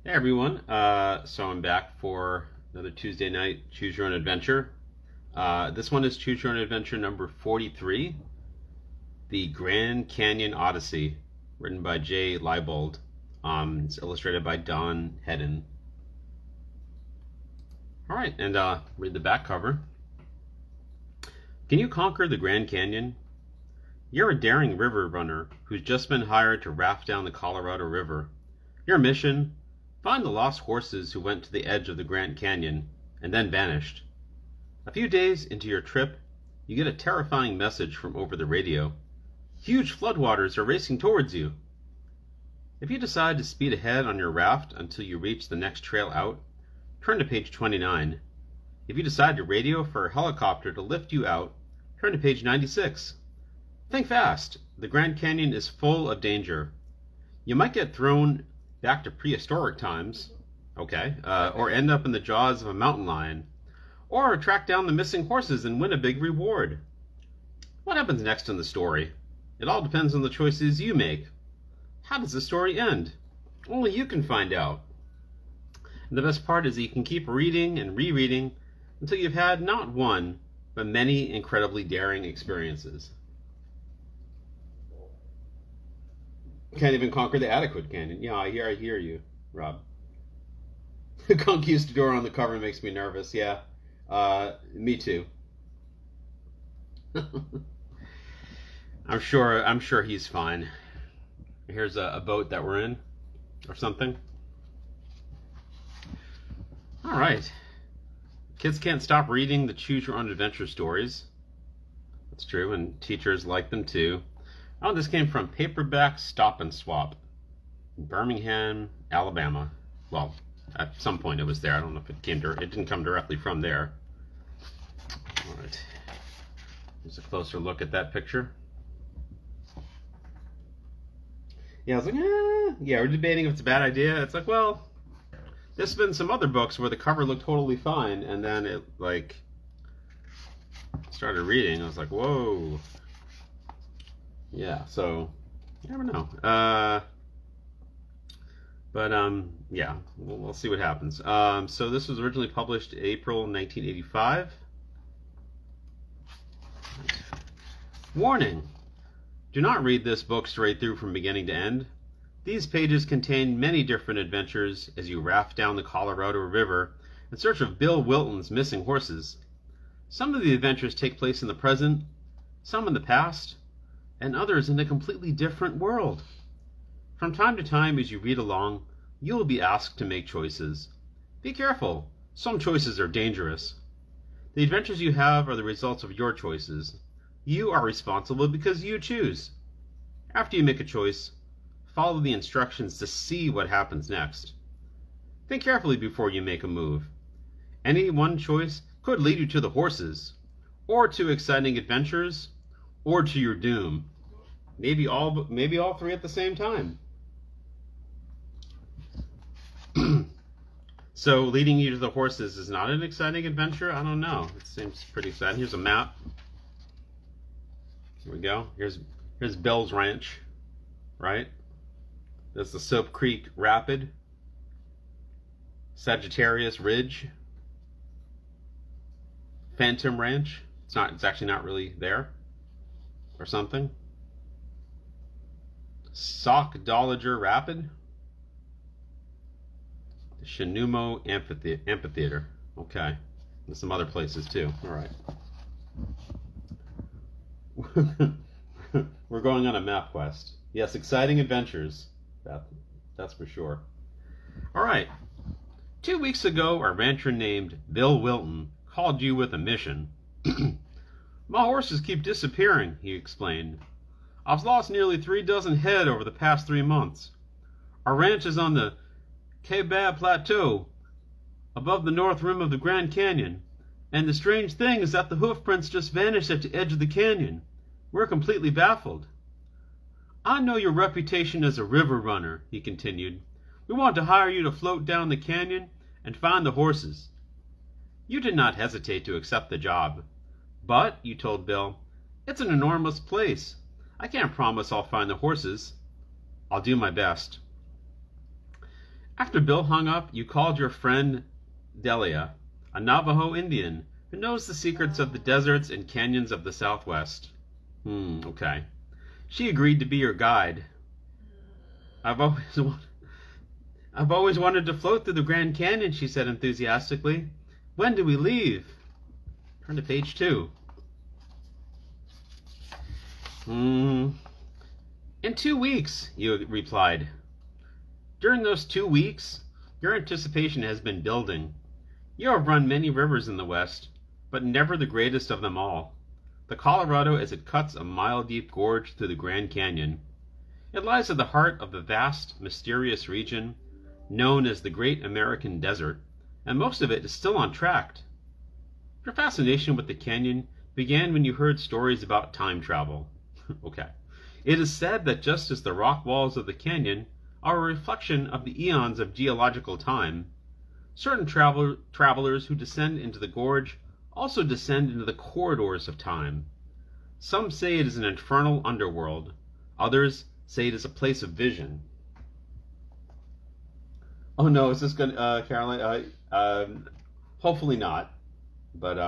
Hey everyone, so I'm back for another Tuesday night Choose Your Own Adventure. This one is Choose Your Own Adventure number 43, The Grand Canyon Odyssey, written by Jay Leibold. It's illustrated by Don Hedden. Alright, and read the back cover. Can you conquer the Grand Canyon? You're a daring river runner who's just been hired to raft down the Colorado River. Your mission? Find the lost horses who went to the edge of the Grand Canyon and then vanished. A few days into your trip, you get a terrifying message from over the radio. Huge floodwaters are racing towards you. If you decide to speed ahead on your raft until you reach the next trail out, turn to page 29. If you decide to radio for a helicopter to lift you out, turn to page 96. Think fast. The Grand Canyon is full of danger. You might get thrown back to prehistoric times, or end up in the jaws of a mountain lion, or track down the missing horses and win a big reward. What happens next in the story? It all depends on the choices you make. How does the story end? Only you can find out. And the best part is that you can keep reading and rereading until you've had not one, but many incredibly daring experiences. Can't even conquer the adequate canyon. Yeah, I hear you, Rob. The conquistador on the cover makes me nervous. Yeah, me too. I'm sure he's fine. Here's a boat that we're in, or something. All right. Kids can't stop reading the Choose Your Own Adventure stories. That's true, and teachers like them too. Oh, this came from Paperback Stop and Swap in Birmingham, Alabama. Well, at some point it was there. I don't know if it didn't come directly from there. All right. Here's a closer look at that picture. Yeah, I was like, yeah, we're debating if it's a bad idea. It's like, well, there's been some other books where the cover looked totally fine, and then it, started reading. I was like, whoa. Yeah, so you never know. Yeah, we'll see what happens. So this was originally published April 1985. Warning! Do not read this book straight through from beginning to end. These pages contain many different adventures as you raft down the Colorado River in search of Bill Wilton's missing horses. Some of the adventures take place in the present, some in the past, and others in a completely different world. From time to time as you read along, you will be asked to make choices. Be careful, some choices are dangerous. The adventures you have are the results of your choices. You are responsible because you choose. After you make a choice, follow the instructions to see what happens next. Think carefully before you make a move. Any one choice could lead you to the horses, or to exciting adventures, or to your doom. Maybe all three at the same time. So leading you to the horses is not an exciting adventure? I don't know. It seems pretty exciting. Here's a map. Here we go. Here's Bill's Ranch, right? There's the Soap Creek Rapid, Sagittarius Ridge, Phantom Ranch. It's actually not really there, or something. Sockdolager Rapid, the Shanumo Amphitheater. Okay, and some other places too. All right. We're going on a map quest. Yes, exciting adventures. That's for sure. All right. 2 weeks ago, a rancher named Bill Wilton called you with a mission. My horses keep disappearing, he explained. I've lost nearly 36 head over the past 3 months. Our ranch is on the Kaibab Plateau, above the north rim of the Grand Canyon, and the strange thing is that the hoof prints just vanished at the edge of the canyon. We're completely baffled. I know your reputation as a river runner, he continued. We want to hire you to float down the canyon and find the horses. You did not hesitate to accept the job. But, you told Bill, it's an enormous place. I can't promise I'll find the horses. I'll do my best. After Bill hung up, you called your friend Delia, a Navajo Indian who knows the secrets of the deserts and canyons of the Southwest. Okay. She agreed to be your guide. I've always wanted to float through the Grand Canyon, she said enthusiastically. When do we leave? Turn to page 2. In 2 weeks, you replied. During those 2 weeks, your anticipation has been building. You have run many rivers in the West, but never the greatest of them all, the Colorado as it cuts a mile-deep gorge through the Grand Canyon. It lies at the heart of the vast, mysterious region known as the Great American Desert, and most of it is still untracked. Your fascination with the canyon began when you heard stories about time travel. Okay. It is said that just as the rock walls of the canyon are a reflection of the eons of geological time, certain travelers who descend into the gorge also descend into the corridors of time. Some say it is an infernal underworld. Others say it is a place of vision. Oh no, is this good, Caroline? Hopefully not. But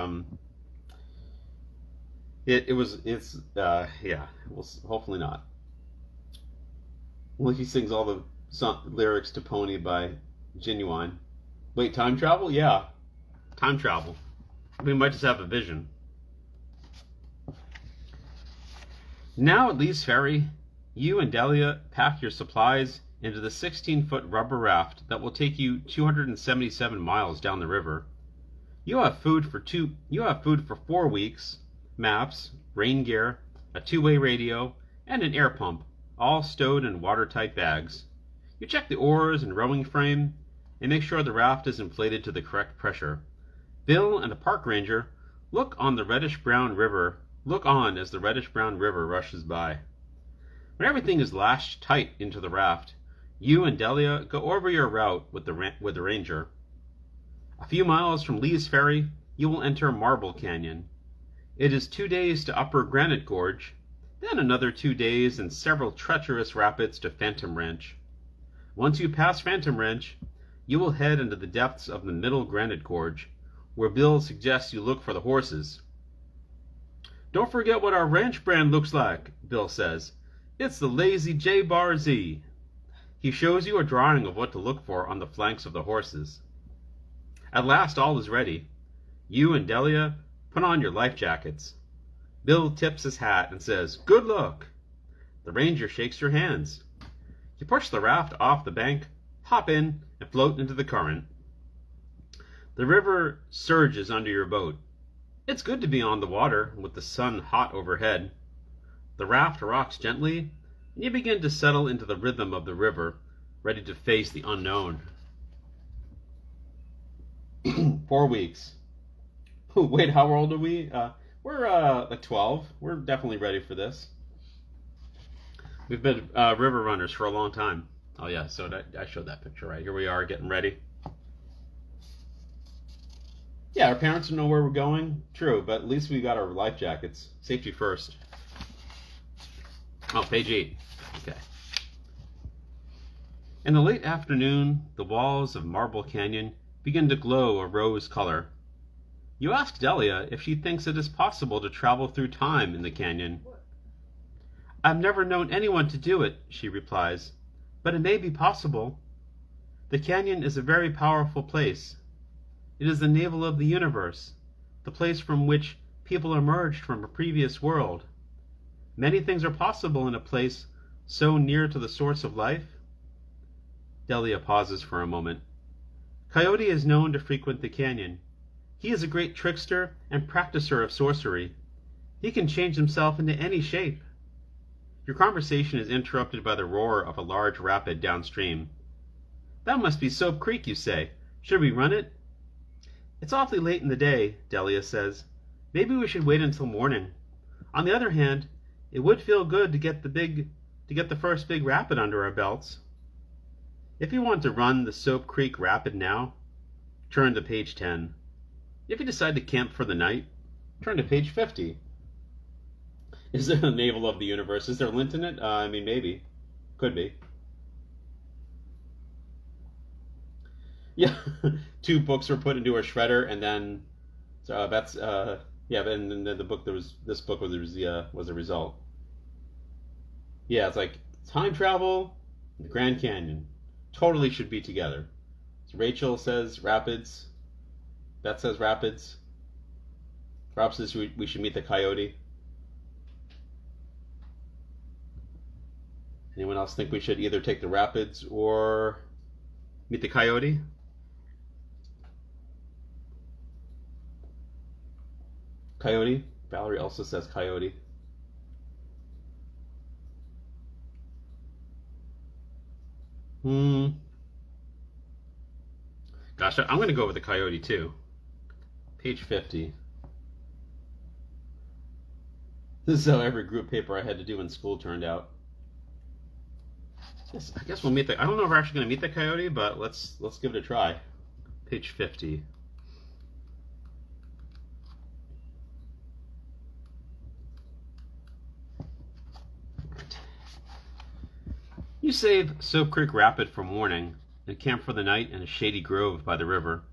hopefully not. Well, he sings all the lyrics to Pony by Genuine. Wait, time travel? Yeah, time travel. We might just have a vision. Now at Lee's Ferry, you and Delia pack your supplies into the 16-foot rubber raft that will take you 277 miles down the river. You have food for 4 weeks, maps, rain gear, a two-way radio, and an air pump, all stowed in watertight bags. You check the oars and rowing frame and make sure the raft is inflated to the correct pressure. Bill and the park ranger look on as the reddish-brown river rushes by. When everything is lashed tight into the raft, you and Delia go over your route with the ranger. A few miles from Lee's Ferry, you will enter Marble Canyon. It is 2 days to Upper Granite Gorge, then another 2 days and several treacherous rapids to Phantom Ranch. Once you pass Phantom Ranch, you will head into the depths of the Middle Granite Gorge, where Bill suggests you look for the horses. Don't forget what our ranch brand looks like, Bill says. It's the Lazy J-Bar Z. He shows you a drawing of what to look for on the flanks of the horses. At last all is ready. You and Delia put on your life jackets. Bill tips his hat and says, "Good luck." The ranger shakes your hands. You push the raft off the bank, hop in, and float into the current. The river surges under your boat. It's good to be on the water with the sun hot overhead. The raft rocks gently, and you begin to settle into the rhythm of the river, ready to face the unknown. 4 weeks. Wait, how old are we? We're like 12. We're definitely ready for this. We've been river runners for a long time. Oh yeah, so I showed that picture right. Here we are getting ready. Yeah, our parents don't know where we're going. True, but at least we got our life jackets. Safety first. Oh, page 8. Okay. In the late afternoon, the walls of Marble Canyon begin to glow a rose color. You ask Delia if she thinks it is possible to travel through time in the canyon. I've never known anyone to do it, she replies, but it may be possible. The canyon is a very powerful place. It is the navel of the universe, the place from which people emerged from a previous world. Many things are possible in a place so near to the source of life. Delia pauses for a moment. Coyote is known to frequent the canyon. He is a great trickster and practicer of sorcery. He can change himself into any shape. Your conversation is interrupted by the roar of a large rapid downstream. That must be Soap Creek, you say. Should we run it? It's awfully late in the day, Delia says. Maybe we should wait until morning. On the other hand, it would feel good to get the first big rapid under our belts. If you want to run the Soap Creek Rapid now, turn to page 10. If you decide to camp for the night, turn to page 50. Is there a navel of the universe? Is there lint in it? Maybe. Could be. Yeah, two books were put into a shredder, and then that's yeah. And then the book this book was the result. Yeah, it's like time travel, and the Grand Canyon, totally should be together. So Rachel says rapids. Beth says rapids. Rob says we should meet the coyote. Anyone else think we should either take the rapids or meet the coyote? Coyote. Valerie also says coyote. Gosh, I'm going to go with the coyote too. Page 50. This is how every group paper I had to do in school turned out. Yes, I guess we'll meet the. I don't know if we're actually going to meet the coyote, but let's give it a try. Page 50. Right. You save Soap Creek Rapid for morning and camp for the night in a shady grove by the river.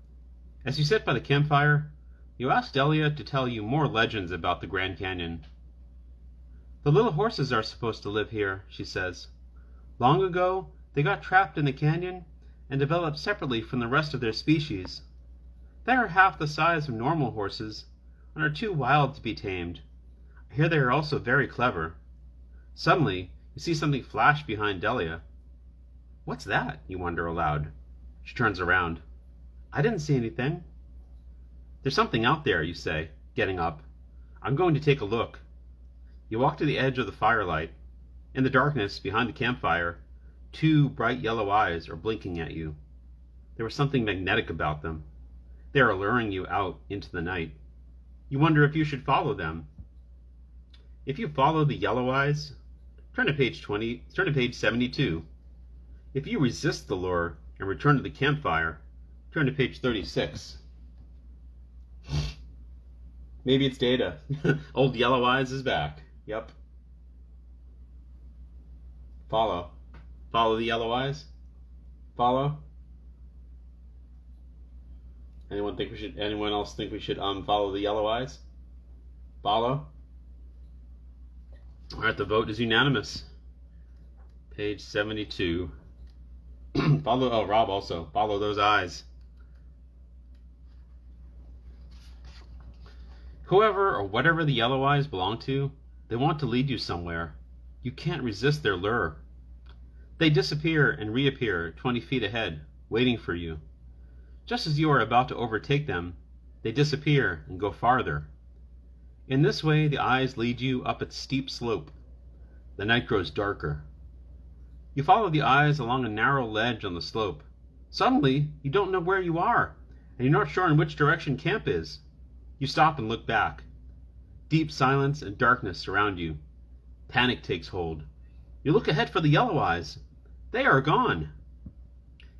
As you sit by the campfire, you ask Delia to tell you more legends about the Grand Canyon. The little horses are supposed to live here, she says. Long ago, they got trapped in the canyon and developed separately from the rest of their species. They are half the size of normal horses and are too wild to be tamed. I hear they are also very clever. Suddenly, you see something flash behind Delia. What's that? You wonder aloud. She turns around. I didn't see anything. There's something out there, you say, getting up. I'm going to take a look. You walk to the edge of the firelight. In the darkness, behind the campfire, two bright yellow eyes are blinking at you. There was something magnetic about them. They are luring you out into the night. You wonder if you should follow them. If you follow the yellow eyes, turn to page 72. If you resist the lure and return to the campfire, turn to page 36. Maybe it's Data. Old Yellow Eyes is back. Yep. Follow. Follow the yellow eyes. Follow. Anyone else think we should follow the yellow eyes? Follow. All right, the vote is unanimous. Page 72. Follow. Rob also. Follow those eyes. Whoever or whatever the yellow eyes belong to, they want to lead you somewhere. You can't resist their lure. They disappear and reappear 20 feet ahead, waiting for you. Just as you are about to overtake them, they disappear and go farther. In this way, the eyes lead you up its steep slope. The night grows darker. You follow the eyes along a narrow ledge on the slope. Suddenly, you don't know where you are, and you're not sure in which direction camp is. You stop and look back. Deep silence and darkness surround you. Panic takes hold. You look ahead for the yellow eyes. They are gone.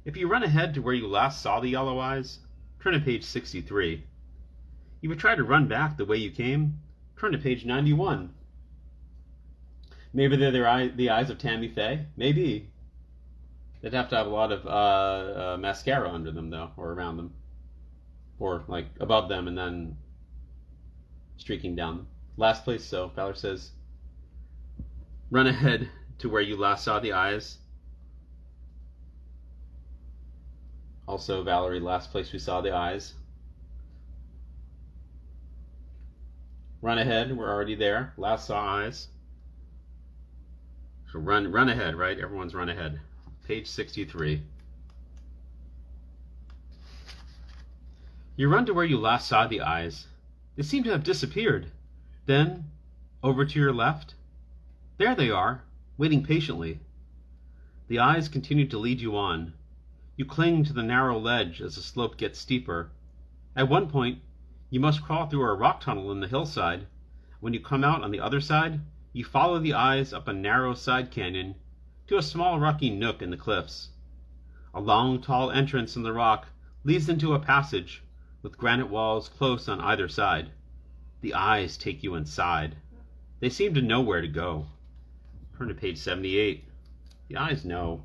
If you run ahead to where you last saw the yellow eyes, turn to page 63. If you try to run back the way you came, turn to page 91. Maybe they're the eyes of Tammy Faye. Maybe. They'd have to have a lot of mascara under them, though, or around them. Or, like, above them and then streaking down them. Last place, so Fowler says, run ahead to where you last saw the eyes. Also, Valerie, last place we saw the eyes. Run ahead, we're already there. Last saw eyes. So run ahead, right? Everyone's run ahead. Page 63. You run to where you last saw the eyes. They seem to have disappeared. Then, over to your left. There they are, waiting patiently. The eyes continue to lead you on. You cling to the narrow ledge as the slope gets steeper. At one point, you must crawl through a rock tunnel in the hillside. When you come out on the other side, you follow the eyes up a narrow side canyon to a small rocky nook in the cliffs. A long, tall entrance in the rock leads into a passage with granite walls close on either side. The eyes take you inside. They seem to know where to go. Turn to page 78. The eyes know.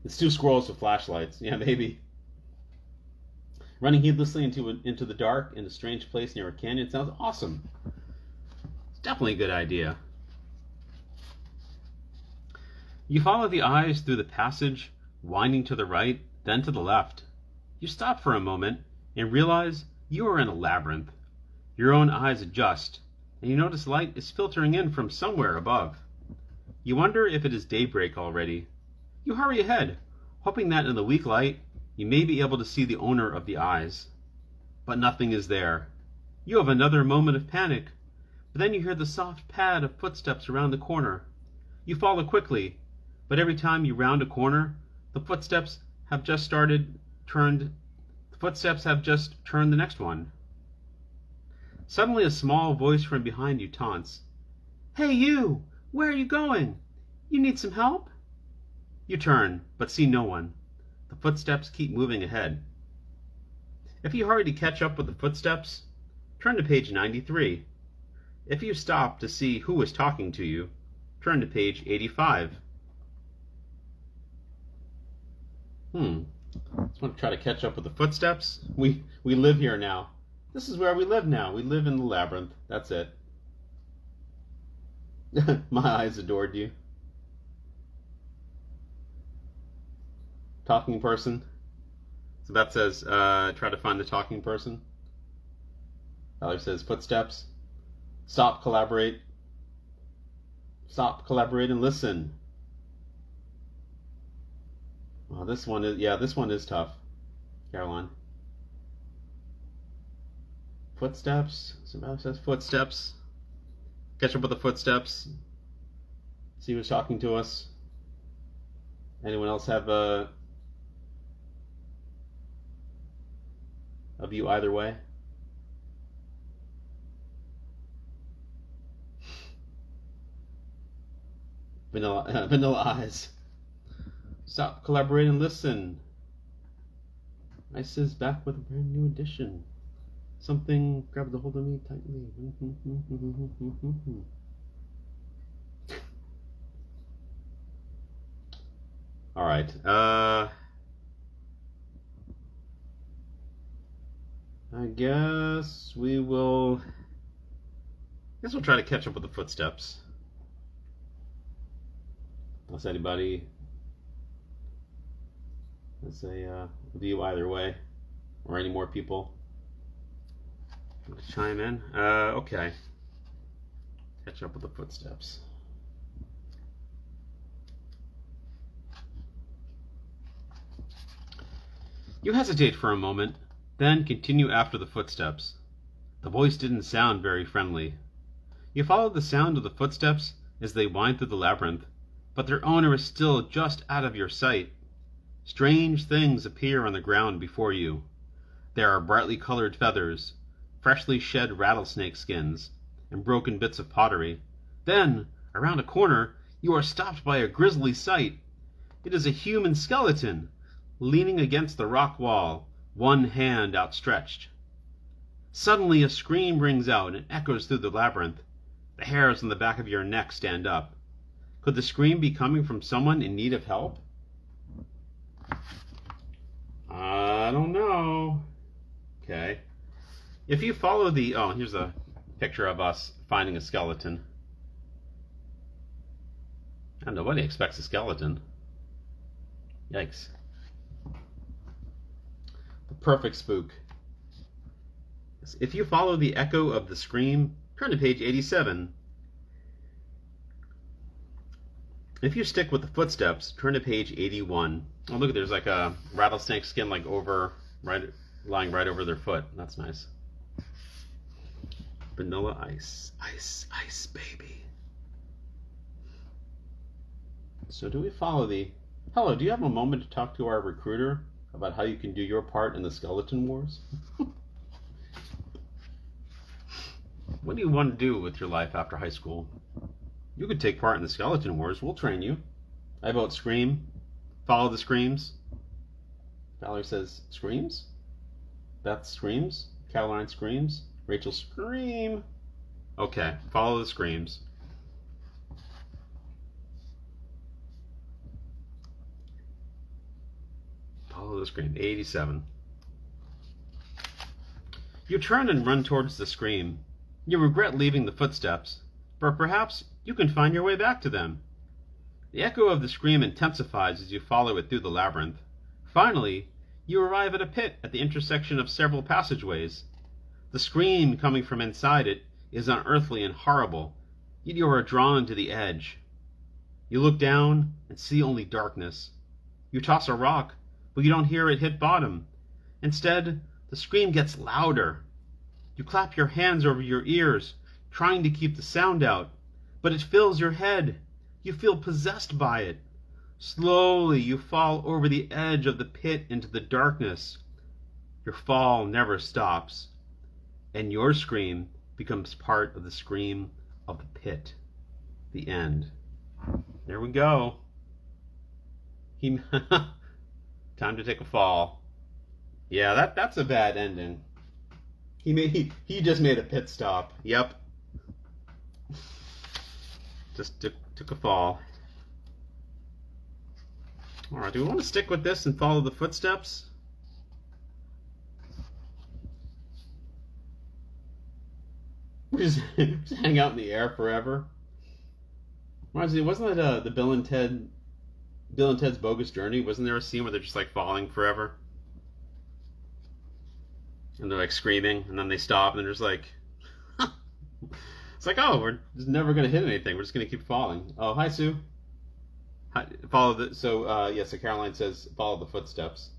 It's two squirrels with flashlights. Yeah, maybe. Running heedlessly into the dark in a strange place near a canyon sounds awesome. It's definitely a good idea. You follow the eyes through the passage, winding to the right, then to the left. You stop for a moment and realize you are in a labyrinth. Your own eyes adjust, and you notice light is filtering in from somewhere above. You wonder if it is daybreak already. You hurry ahead, hoping that in the weak light you may be able to see the owner of the eyes. But nothing is there. You have another moment of panic, but then you hear the soft pad of footsteps around the corner. You follow quickly, but every time you round a corner, the footsteps have just turned the next one. Suddenly a small voice from behind you taunts. "Hey you! Where are you going? You need some help?" You turn, but see no one. The footsteps keep moving ahead. If you hurry to catch up with the footsteps, turn to page 93. If you stop to see who is talking to you, turn to page 85. Just want to try to catch up with the footsteps. We live here now. This is where we live now. We live in the labyrinth. That's it. My eyes adored you. Talking person. So that says, try to find the talking person. Valerie says, footsteps. Stop, collaborate. Stop, collaborate, and listen. Oh, this one is tough. Caroline. Footsteps. Somebody says footsteps. Catch up with the footsteps. See who's talking to us. Anyone else have a view either way? Vanilla eyes. Stop, collaborate, and listen. Ice is back with a brand new edition. Something grabs a hold of me tightly. All right. I guess we'll try to catch up with the footsteps. Unless anybody has a view either way, or any more people chime in. Okay. Catch up with the footsteps. You hesitate for a moment, then continue after the footsteps. The voice didn't sound very friendly. You follow the sound of the footsteps as they wind through the labyrinth, but their owner is still just out of your sight. Strange things appear on the ground before you. There are brightly colored feathers, freshly shed rattlesnake skins, and broken bits of pottery. Then, around a corner, you are stopped by a grisly sight. It is a human skeleton, leaning against the rock wall, one hand outstretched. Suddenly a scream rings out and echoes through the labyrinth. The hairs on the back of your neck stand up. Could the scream be coming from someone in need of help? I don't know. Okay. If you follow here's a picture of us finding a skeleton. And nobody expects a skeleton. Yikes. The perfect spook. If you follow the echo of the scream, turn to page 87. If you stick with the footsteps, turn to page 81. Oh, look, there's like a rattlesnake skin lying right over their foot. That's nice. Vanilla ice. Ice, ice, baby. So do we follow Hello, do you have a moment to talk to our recruiter about how you can do your part in the skeleton wars? What do you want to do with your life after high school? You could take part in the skeleton wars. We'll train you. I vote scream. Follow the screams. Valerie says screams. Beth screams. Caroline screams. Rachel scream. Okay, follow the screams. Follow the scream. 87. You turn and run towards the scream. You regret leaving the footsteps, but perhaps you can find your way back to them. The echo of the scream intensifies as you follow it through the labyrinth. Finally, you arrive at a pit at the intersection of several passageways. The scream coming from inside it is unearthly and horrible, yet you are drawn to the edge. You look down and see only darkness. You toss a rock, but you don't hear it hit bottom. Instead, the scream gets louder. You clap your hands over your ears, trying to keep the sound out, but it fills your head. You feel possessed by it. Slowly, you fall over the edge of the pit into the darkness. Your fall never stops, and your scream becomes part of the scream of the pit. The end. There we go. Time to take a fall. Yeah, that's a bad ending. He just made a pit stop. Yep. Just took a fall. Alright, do we want to stick with this and follow the footsteps? Just hang out in the air forever. Wasn't that the Bill and Ted's Bogus Journey? Wasn't there a scene where they're just like falling forever? And they're like screaming, and then they stop, and they're just like, it's like, oh, we're just never gonna hit anything. We're just gonna keep falling. Oh, hi, Sue. Hi, follow the. So so Caroline says follow the footsteps.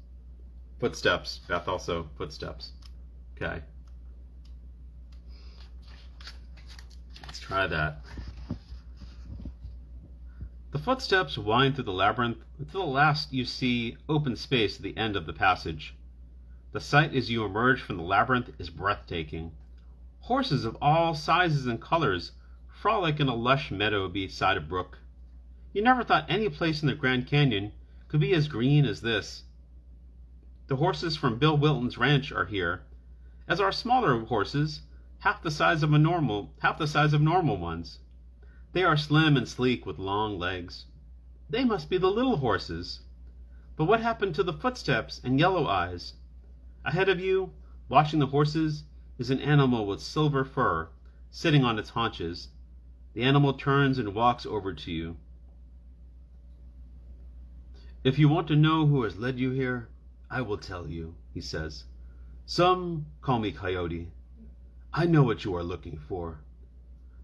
Footsteps. Beth also footsteps. Okay. Let's try that. The footsteps wind through the labyrinth until at last you see open space at the end of the passage. The sight as you emerge from the labyrinth is breathtaking. Horses of all sizes and colors frolic in a lush meadow beside a brook. You never thought any place in the Grand Canyon could be as green as this. The horses from Bill Wilton's ranch are here, as are smaller horses, half the size of normal ones. They are slim and sleek with long legs. They must be the little horses. But what happened to the footsteps and yellow eyes? Ahead of you, watching the horses, is an animal with silver fur, sitting on its haunches. The animal turns and walks over to you. If you want to know who has led you here, I will tell you, he says. Some call me Coyote. I know what you are looking for.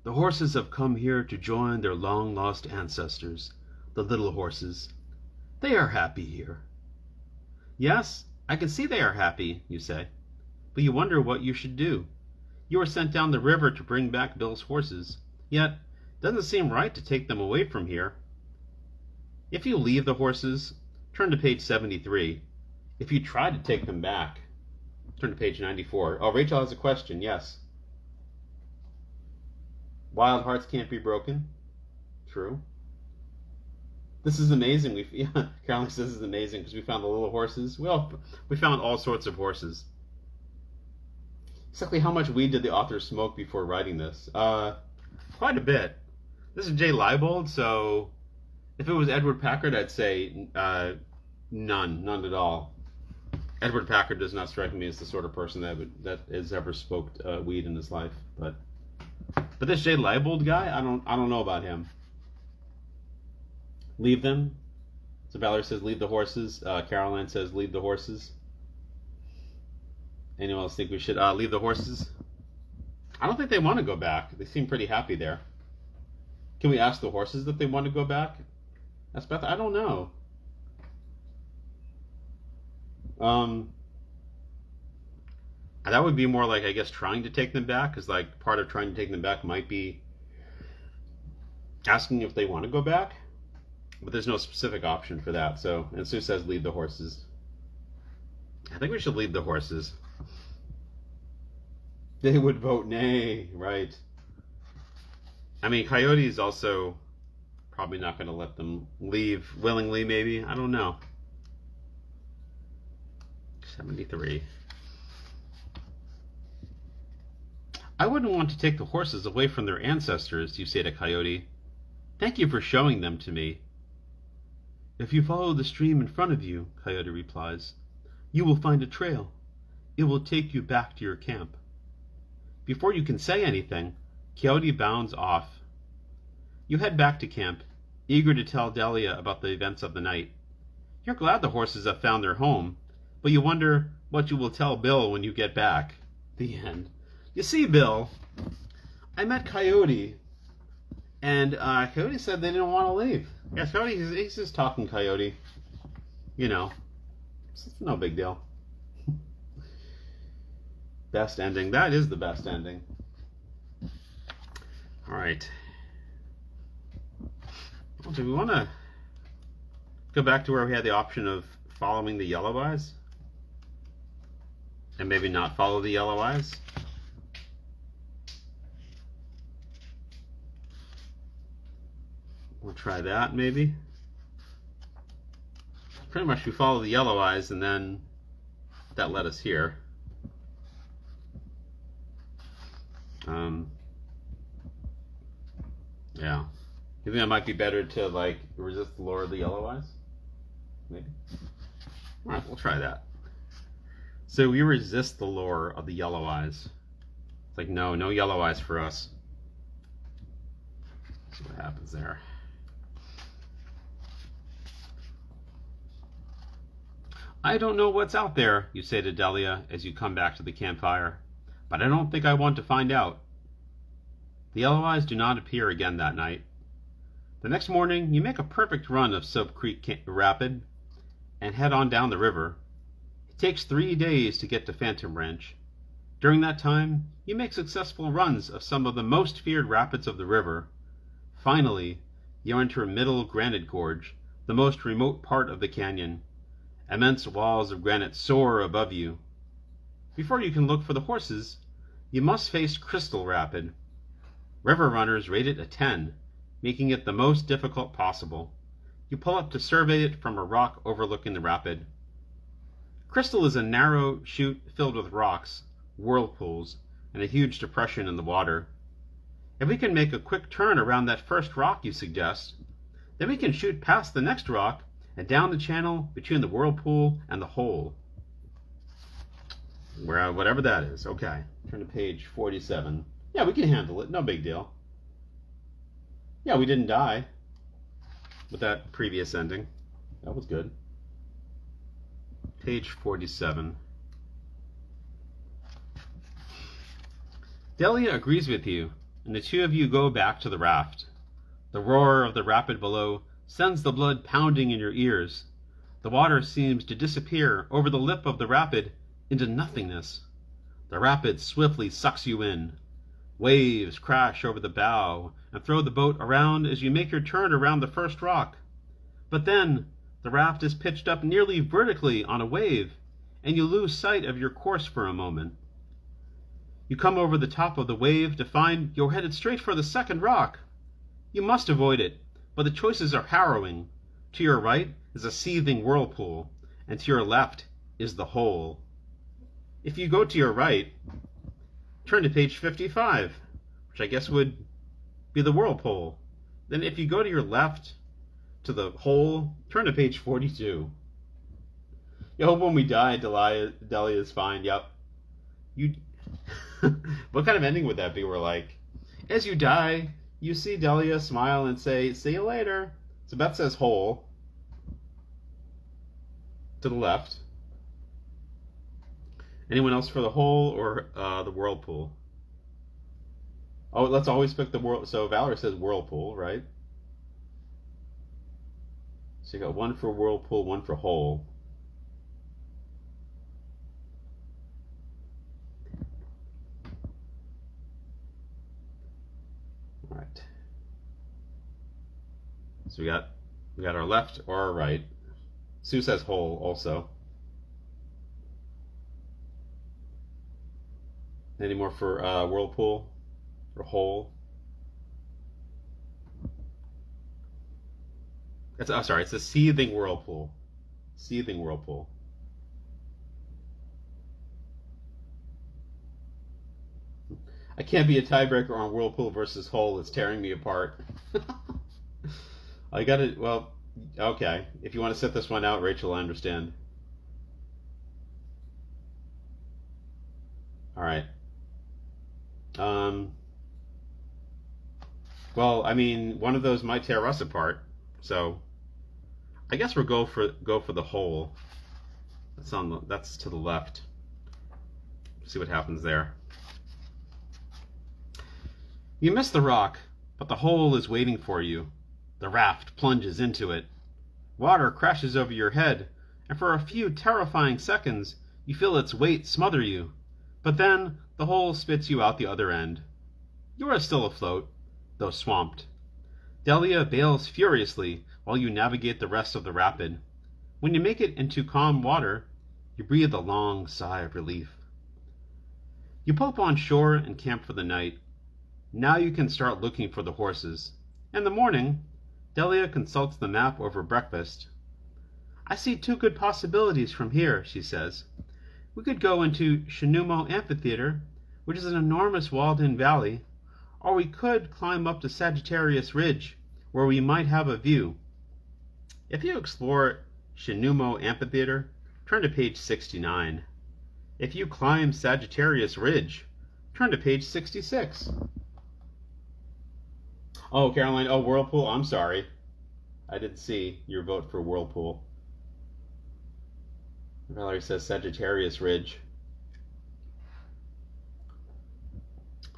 The horses have come here to join their long-lost ancestors, the little horses. They are happy here. Yes, I can see they are happy, you say, but you wonder what you should do. You were sent down the river to bring back Bill's horses, yet it doesn't seem right to take them away from here. If you leave the horses, turn to page 73. If you try to take them back, turn to page 94. Oh, Rachel has a question, yes. Wild hearts can't be broken. True. This is amazing. Caroline says this is amazing because we found the little horses. We found all sorts of horses. Exactly how much weed did the author smoke before writing this? Quite a bit. This is Jay Leibold, so if it was Edward Packard, I'd say none at all. Edward Packard does not strike me as the sort of person that has ever smoked weed in his life, but this Jay Leibold guy, I don't know about him. Leave them. So Valerie says leave the horses. Caroline says leave the horses. Anyone else think we should leave the horses? I don't think they want to go back. They seem pretty happy there. Can we ask the horses if they want to go back? Ask Beth. I don't know. That would be more like, I guess, trying to take them back, because like part of trying to take them back might be asking if they want to go back, but there's no specific option for that. So, and Sue says leave the horses. I think we should leave the horses. They would vote nay, right? I mean, Coyote is also probably not going to let them leave willingly, maybe. I don't know. 73. I wouldn't want to take the horses away from their ancestors, you say to Coyote. Thank you for showing them to me. If you follow the stream in front of you, Coyote replies, you will find a trail. It will take you back to your camp. Before you can say anything, Coyote bounds off. You head back to camp, eager to tell Delia about the events of the night. You're glad the horses have found their home, but you wonder what you will tell Bill when you get back. The end. You see, Bill, I met Coyote, and Coyote said they didn't want to leave. Yeah, Coyote, he's just talking Coyote. You know, it's no big deal. Best ending. That is the best ending. All right. Well, do we want to go back to where we had the option of following the yellow eyes? And maybe not follow the yellow eyes? We'll try that, maybe. Pretty much we follow the yellow eyes, and then that led us here. Yeah. You think it might be better to, like, resist the lure of the yellow eyes? Maybe. Alright, we'll try that. So we resist the lure of the yellow eyes. It's like, no yellow eyes for us. Let's see what happens there. I don't know what's out there, you say to Delia as you come back to the campfire, but I don't think I want to find out. The yellow eyes do not appear again that night. The next morning, you make a perfect run of Soap Creek Rapid and head on down the river. It takes 3 days to get to Phantom Ranch. During that time, you make successful runs of some of the most feared rapids of the river. Finally, you enter Middle Granite Gorge, the most remote part of the canyon. Immense walls of granite soar above you. Before you can look for the horses, you must face Crystal Rapid. River runners rate it a 10, making it the most difficult possible. You pull up to survey it from a rock overlooking the rapid. Crystal is a narrow chute filled with rocks, whirlpools, and a huge depression in the water. If we can make a quick turn around that first rock you suggest, then we can shoot past the next rock and down the channel between the whirlpool and the hole. Whatever that is. Okay, turn to page 47. Yeah, we can handle it. No big deal. Yeah, we didn't die with that previous ending. That was good. Page 47. Delia agrees with you, and the two of you go back to the raft. The roar of the rapid below sends the blood pounding in your ears. The water seems to disappear over the lip of the rapid into nothingness. The rapid swiftly sucks you in. Waves crash over the bow and throw the boat around as you make your turn around the first rock. But then the raft is pitched up nearly vertically on a wave, and you lose sight of your course for a moment. You come over the top of the wave to find you're headed straight for the second rock. You must avoid it, but the choices are harrowing. To your right is a seething whirlpool, and to your left is the hole. If you go to your right, turn to page 55, which I guess would be the whirlpool. Then if you go to your left to the hole, turn to page 42. You hope when we die, Delia is fine. Yep. You. What kind of ending would that be? We're like, as you die, you see Delia smile and say, "See you later." So Beth says hole to the left. Anyone else for the hole or the whirlpool? Oh, let's always pick the whirl. So Valerie says whirlpool, right? So you got one for whirlpool, one for hole. All right. So we got our left or our right. Sue says hole also. Any more for whirlpool or hole? It's a seething whirlpool. Seething whirlpool. I can't be a tiebreaker on whirlpool versus hole. It's tearing me apart. I got it. Well, okay. If you want to set this one out, Rachel, I understand. All right. Well, I mean, one of those might tear us apart. So I guess we'll go for the hole. That's to the left. See what happens there. You miss the rock, but the hole is waiting for you. The raft plunges into it. Water crashes over your head, and for a few terrifying seconds, you feel its weight smother you. But then, the hole spits you out the other end. You are still afloat, though swamped. Delia bails furiously while you navigate the rest of the rapid. When you make it into calm water, you breathe a long sigh of relief. You pull up on shore and camp for the night. Now you can start looking for the horses. In the morning, Delia consults the map over breakfast. I see two good possibilities from here, she says. We could go into Shinumo Amphitheater, which is an enormous walled-in valley, or we could climb up to Sagittarius Ridge, where we might have a view. If you explore Shinumo Amphitheater, turn to page 69. If you climb Sagittarius Ridge, turn to page 66. Oh, Caroline, Whirlpool, I'm sorry. I didn't see your vote for Whirlpool. Valerie says Sagittarius Ridge.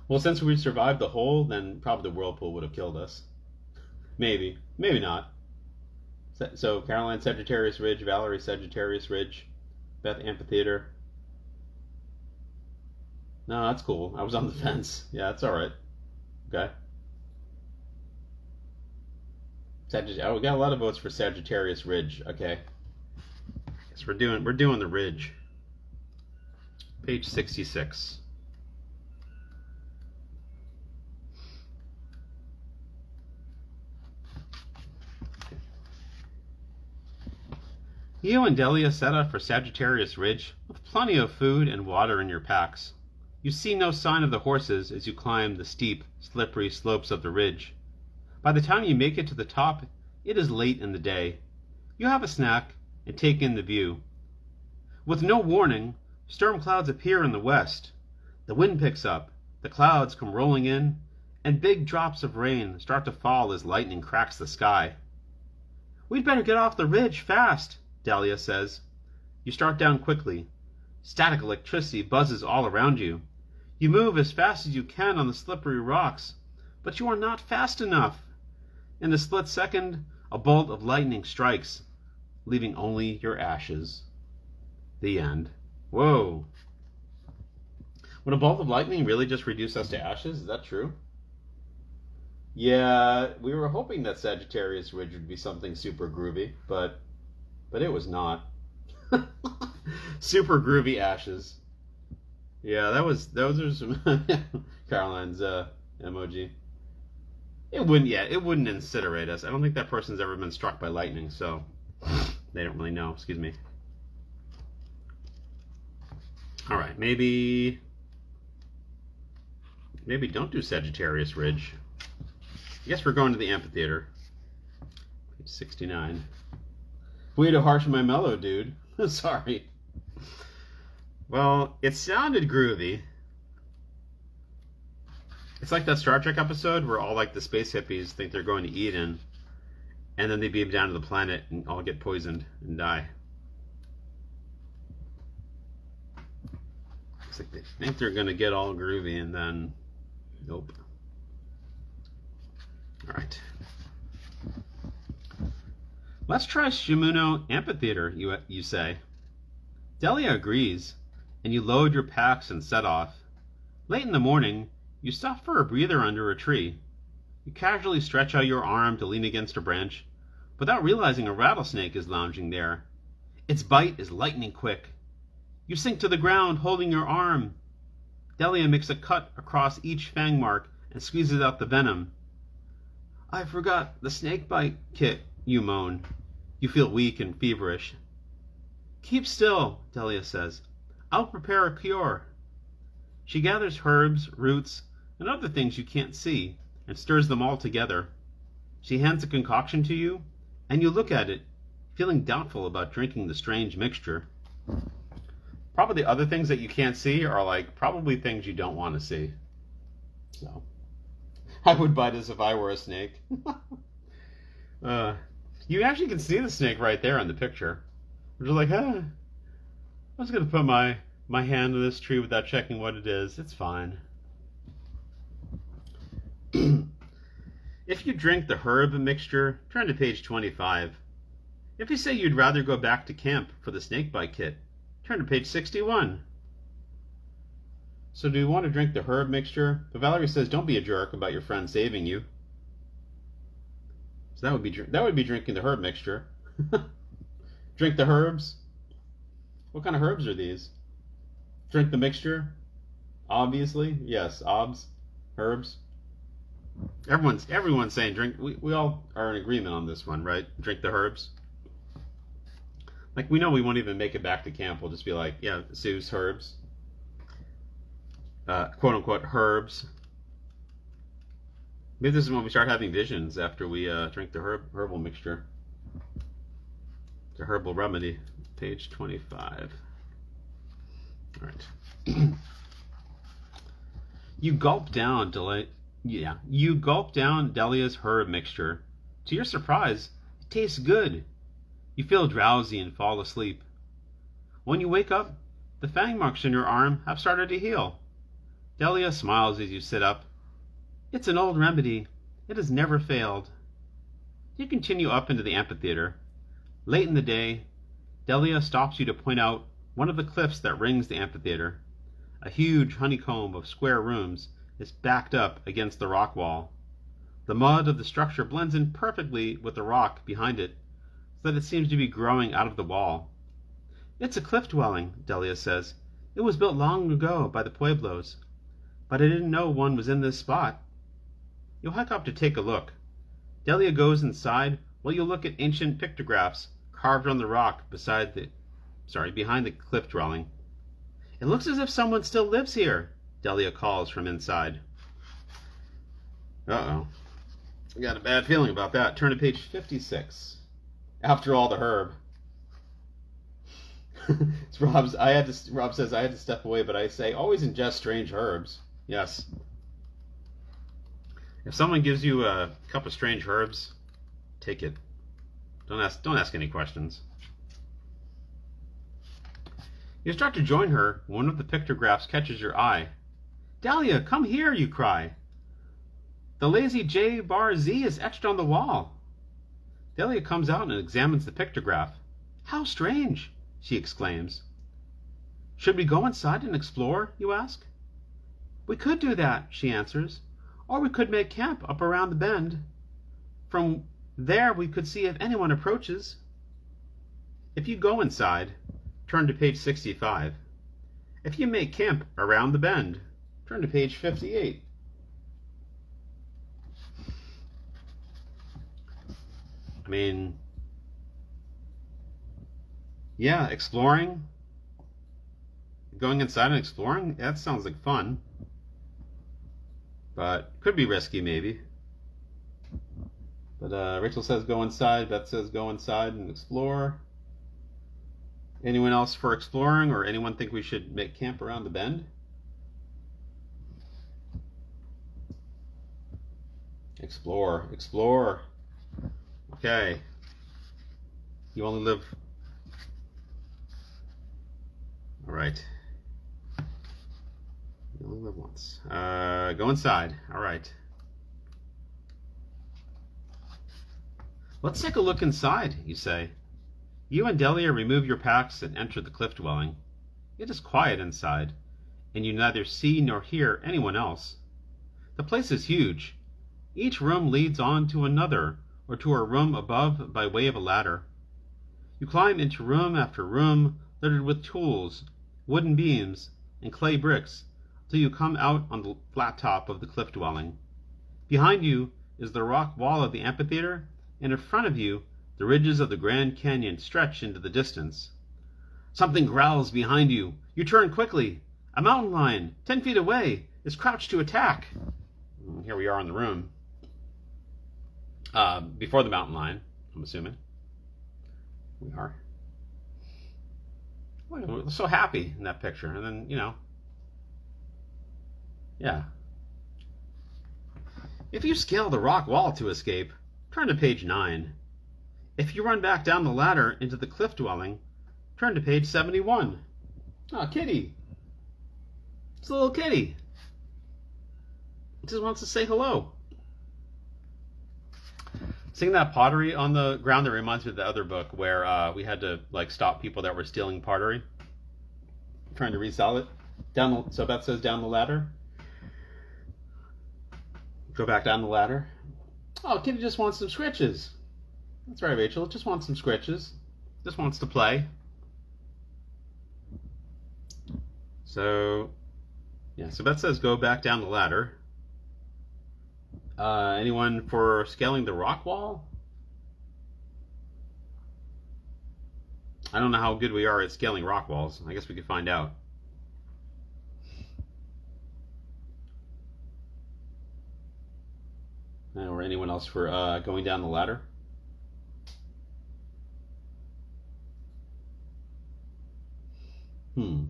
Well, since we survived the hole, then probably the Whirlpool would have killed us. Maybe. Maybe not. So, Caroline, Sagittarius Ridge. Valerie, Sagittarius Ridge. Beth, Amphitheater. No, that's cool. I was on the fence. Yeah, that's alright. Okay. We got a lot of votes for Sagittarius Ridge. Okay. Guess we're doing the Ridge. Page 66. You and Delia set out for Sagittarius Ridge with plenty of food and water in your packs. You see no sign of the horses as you climb the steep, slippery slopes of the ridge. By the time you make it to the top, it is late in the day. You have a snack and take in the view. With no warning, storm clouds appear in the west. The wind picks up, the clouds come rolling in, and big drops of rain start to fall as lightning cracks the sky. We'd better get off the ridge fast, Dahlia says. You start down quickly. Static electricity buzzes all around you. You move as fast as you can on the slippery rocks, but you are not fast enough. In a split second, a bolt of lightning strikes, leaving only your ashes. The end. Whoa. Would a bolt of lightning really just reduce us to ashes? Is that true? Yeah, we were hoping that Sagittarius Ridge would be something super groovy, but it was not. Super groovy ashes. Yeah, those are some Caroline's emoji. It wouldn't incinerate us. I don't think that person's ever been struck by lightning, so they don't really know. Excuse me. All right, maybe don't do Sagittarius Ridge. I guess we're going to the amphitheater. Page 69. Way too harsh on my mellow, dude. Sorry. Well, it sounded groovy. It's like that Star Trek episode where all like the space hippies think they're going to Eden, and then they beam down to the planet and all get poisoned and die. It's like they think they're going to get all groovy and then, nope. All right. Let's try Shimuno Amphitheater, you say. Delia agrees, and you load your packs and set off. Late in the morning, you stop for a breather under a tree. You casually stretch out your arm to lean against a branch, without realizing a rattlesnake is lounging there. Its bite is lightning quick. You sink to the ground, holding your arm. Delia makes a cut across each fang mark and squeezes out the venom. I forgot the snake bite kit, you moan. You feel weak and feverish. Keep still, Delia says. I'll prepare a cure. She gathers herbs, roots, and other things you can't see, and stirs them all together. She hands a concoction to you, and you look at it, feeling doubtful about drinking the strange mixture. Probably the other things that you can't see are like probably things you don't want to see. So I would bite this if I were a snake. You actually can see the snake right there in the picture. We're just like, I was gonna put my hand on this tree without checking what it is. It's fine. If you drink the herb mixture, turn to page 25. If you say you'd rather go back to camp for the snakebite kit, turn to page 61. So do you want to drink the herb mixture? But Valerie says don't be a jerk about your friend saving you. So that would be drinking the herb mixture. Drink the herbs. What kind of herbs are these? Drink the mixture? Obviously, yes, herbs. Everyone's saying drink. We all are in agreement on this one, right? Drink the herbs. Like we know we won't even make it back to camp. We'll just be like, yeah, Sue's herbs, quote unquote herbs. Maybe this is when we start having visions after we drink the herbal mixture. The herbal remedy, page 25. All right. You gulp down Delia's herb mixture. To your surprise, it tastes good. You feel drowsy and fall asleep. When you wake up, the fang marks in your arm have started to heal. Delia smiles as you sit up. It's an old remedy. It has never failed. You continue up into the amphitheater. Late in the day, Delia stops you to point out one of the cliffs that rings the amphitheater. A huge honeycomb of square rooms is backed up against the rock wall. The mud of the structure blends in perfectly with the rock behind it, so that it seems to be growing out of the wall. It's a cliff dwelling, Delia says. It was built long ago by the Pueblos, but I didn't know one was in this spot. You'll hike up to take a look. Delia goes inside while you look at ancient pictographs carved on the rock behind the cliff dwelling. It looks as if someone still lives here, Delia calls from inside. Uh-oh. I got a bad feeling about that. Turn to page 56. After all, the herb. Rob says I had to step away, but I say always ingest strange herbs. Yes. If someone gives you a cup of strange herbs, take it. Don't ask any questions. You start to join her. One of the pictographs catches your eye. Dahlia, come here, you cry. The lazy J bar Z is etched on the wall. Dahlia comes out and examines the pictograph. How strange, she exclaims. Should we go inside and explore, you ask? We could do that, she answers. Or we could make camp up around the bend. From there we could see if anyone approaches. If you go inside, turn to page 65. If you make camp around the bend, turn to page 58. I mean, yeah, exploring, going inside and exploring, that sounds like fun. But could be risky, maybe. But Rachel says go inside. Beth says go inside and explore. Anyone else for exploring, or anyone think we should make camp around the bend? Explore. Okay. You only live... Alright. You only live once. Go inside. Alright. Let's take a look inside, you say. You and Delia remove your packs and enter the cliff dwelling. It is quiet inside, and you neither see nor hear anyone else. The place is huge. Each room leads on to another, or to a room above by way of a ladder. You climb into room after room littered with tools, wooden beams, and clay bricks, till you come out on the flat top of the cliff dwelling. Behind you is the rock wall of the amphitheater, and in front of you the ridges of the Grand Canyon stretch into the distance. Something growls behind you. You turn quickly. A mountain lion, 10 feet away, is crouched to attack. Here we are in the room. Before the mountain lion, I'm assuming. We are. We're so happy in that picture. And then, you know, yeah. If you scale the rock wall to escape, turn to page 9. If you run back down the ladder into the cliff dwelling, turn to page 71. Oh, kitty. It's a little kitty. It just wants to say hello. Seeing that pottery on the ground, that reminds me of the other book where we had to like stop people that were stealing pottery, trying to resell it. So Beth says down the ladder. Go back down the ladder. Oh, kitty just wants some scritches. That's right, Rachel. It just wants some scritches. Just wants to play. So, yeah. So Beth says go back down the ladder. Anyone for scaling the rock wall? I don't know how good we are at scaling rock walls. I guess we could find out. Or anyone else for going down the ladder? Well,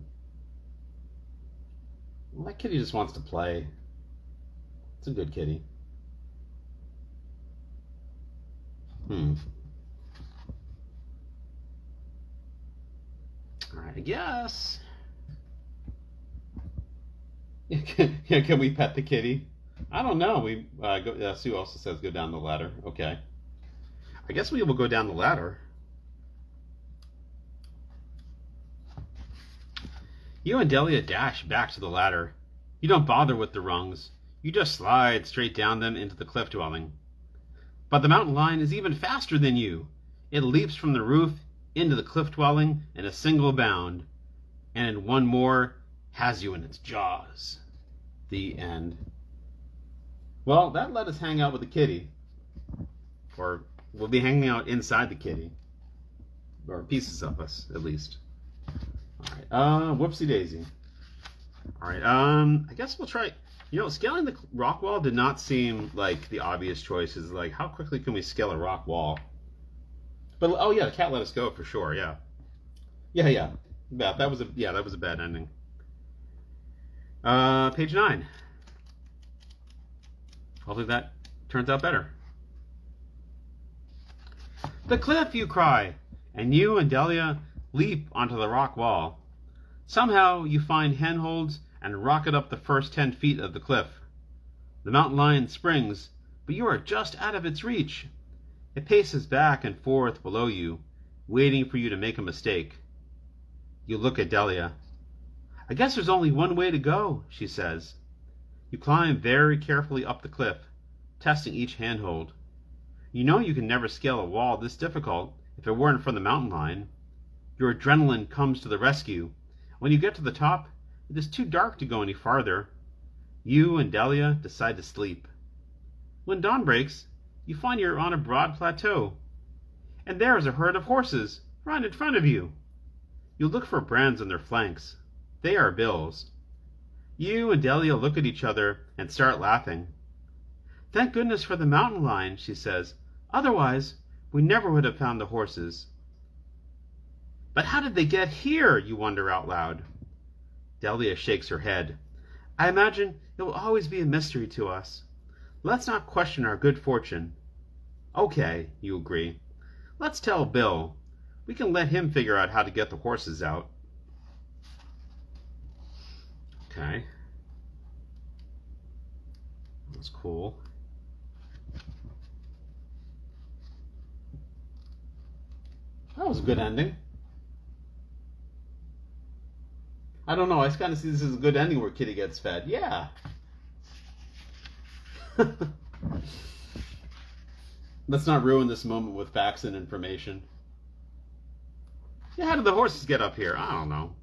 that kitty just wants to play. It's a good kitty. Alright, I guess. Can we pet the kitty? I don't know. Sue also says go down the ladder. Okay. I guess we will go down the ladder. You and Delia dash back to the ladder. You don't bother with the rungs. You just slide straight down them into the cliff dwelling. But the mountain lion is even faster than you. It leaps from the roof into the cliff dwelling in a single bound, and in one more has you in its jaws. The end. Well, that let us hang out with the kitty. Or we'll be hanging out inside the kitty. Or pieces of us, at least. Alright, whoopsie daisy. Alright, I guess we'll try. You know, scaling the rock wall did not seem like the obvious choice. Is like, how quickly can we scale a rock wall? But, oh yeah, the cat let us go for sure, yeah. Yeah, that was a bad ending. Page 9. Hopefully that turns out better. The cliff, you cry, and you and Delia leap onto the rock wall. Somehow you find handholds and rocket up the first 10 feet of the cliff. The mountain lion springs, but you are just out of its reach. It paces back and forth below you, waiting for you to make a mistake. You look at Delia. I guess there's only one way to go, she says. You climb very carefully up the cliff, testing each handhold. You know you can never scale a wall this difficult if it weren't for the mountain lion. Your adrenaline comes to the rescue. When you get to the top, it is too dark to go any farther. You and Delia decide to sleep. When dawn breaks, you find you're on a broad plateau, and there is a herd of horses right in front of you. You look for brands on their flanks. They are Bill's. You and Delia look at each other and start laughing. Thank goodness for the mountain lion, she says. Otherwise, we never would have found the horses. But how did they get here, you wonder out loud. Delia shakes her head. I imagine it will always be a mystery to us. Let's not question our good fortune. Okay, you agree. Let's tell Bill. We can let him figure out how to get the horses out. Okay. That's cool. That was a good ending. I don't know. I kind of see this as a good ending where Kitty gets fed. Yeah. Let's not ruin this moment with facts and information. Yeah, how did the horses get up here? I don't know.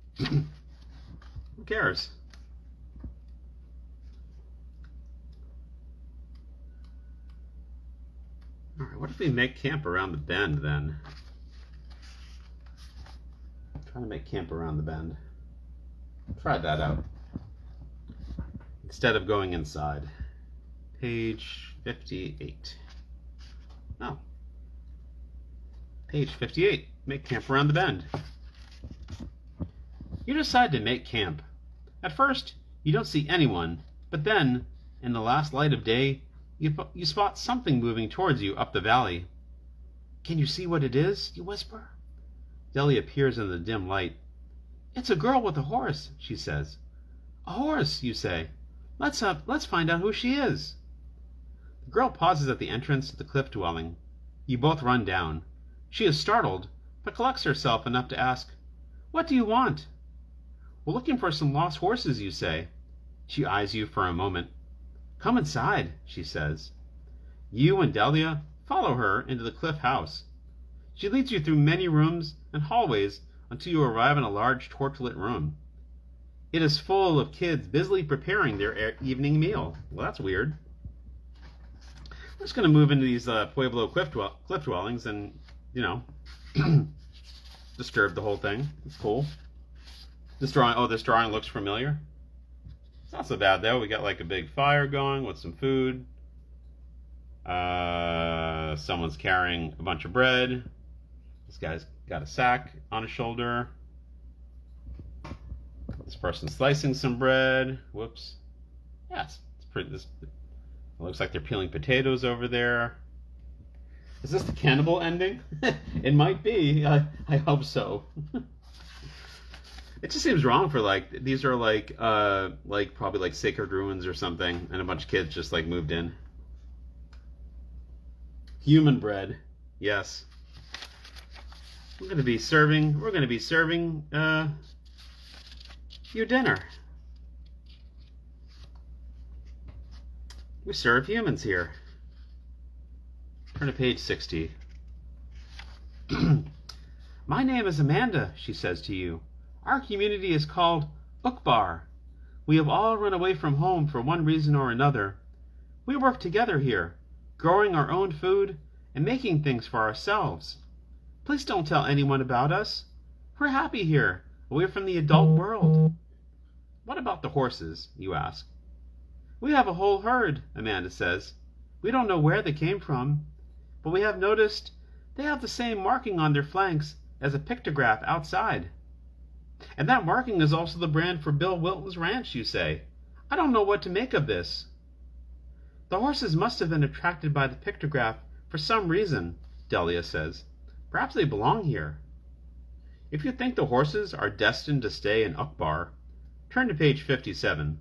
Who cares? Alright, what if we make camp around the bend then? Trying to make camp around the bend. Try that out. Instead of going inside. Page 58. Oh. Page 58. Make camp around the bend. You decide to make camp. At first, you don't see anyone, but then, in the last light of day, you spot something moving towards you up the valley. Can you see what it is? You whisper. Delia appears in the dim light. It's a girl with a horse, she says. A horse, you say. Let's find out who she is. The girl pauses at the entrance to the cliff dwelling. You both run down. She is startled, but collects herself enough to ask, What do you want? We're looking for some lost horses, you say. She eyes you for a moment. Come inside, she says. You and Delia follow her into the cliff house. She leads you through many rooms and hallways until you arrive in a large torchlit room. It is full of kids busily preparing their evening meal. Well, that's weird. We're just going to move into these Pueblo cliff dwellings and, disturb the whole thing. It's cool. This drawing looks familiar. It's not so bad, though. We got like a big fire going with some food. Someone's carrying a bunch of bread. This guy's got a sack on his shoulder. This person's slicing some bread. Whoops. Yeah, it's pretty. It looks like they're peeling potatoes over there. Is this the cannibal ending? It might be. I hope so. It just seems wrong for these are probably like sacred ruins or something, and a bunch of kids just moved in. Human bread, yes. We're gonna be serving you dinner. We serve humans here. Turn to page 60. My name is Amanda, she says to you. Our community is called Ukbar. We have all run away from home for one reason or another. We work together here, growing our own food and making things for ourselves. Please don't tell anyone about us. We're happy here, away from the adult world. What about the horses, you ask? We have a whole herd, Amanda says. We don't know where they came from, but we have noticed they have the same marking on their flanks as a pictograph outside. And that marking is also the brand for Bill Wilton's ranch, you say. I don't know what to make of this. The horses must have been attracted by the pictograph for some reason, Delia says. Perhaps they belong here. If you think the horses are destined to stay in Ukbar, turn to page 57.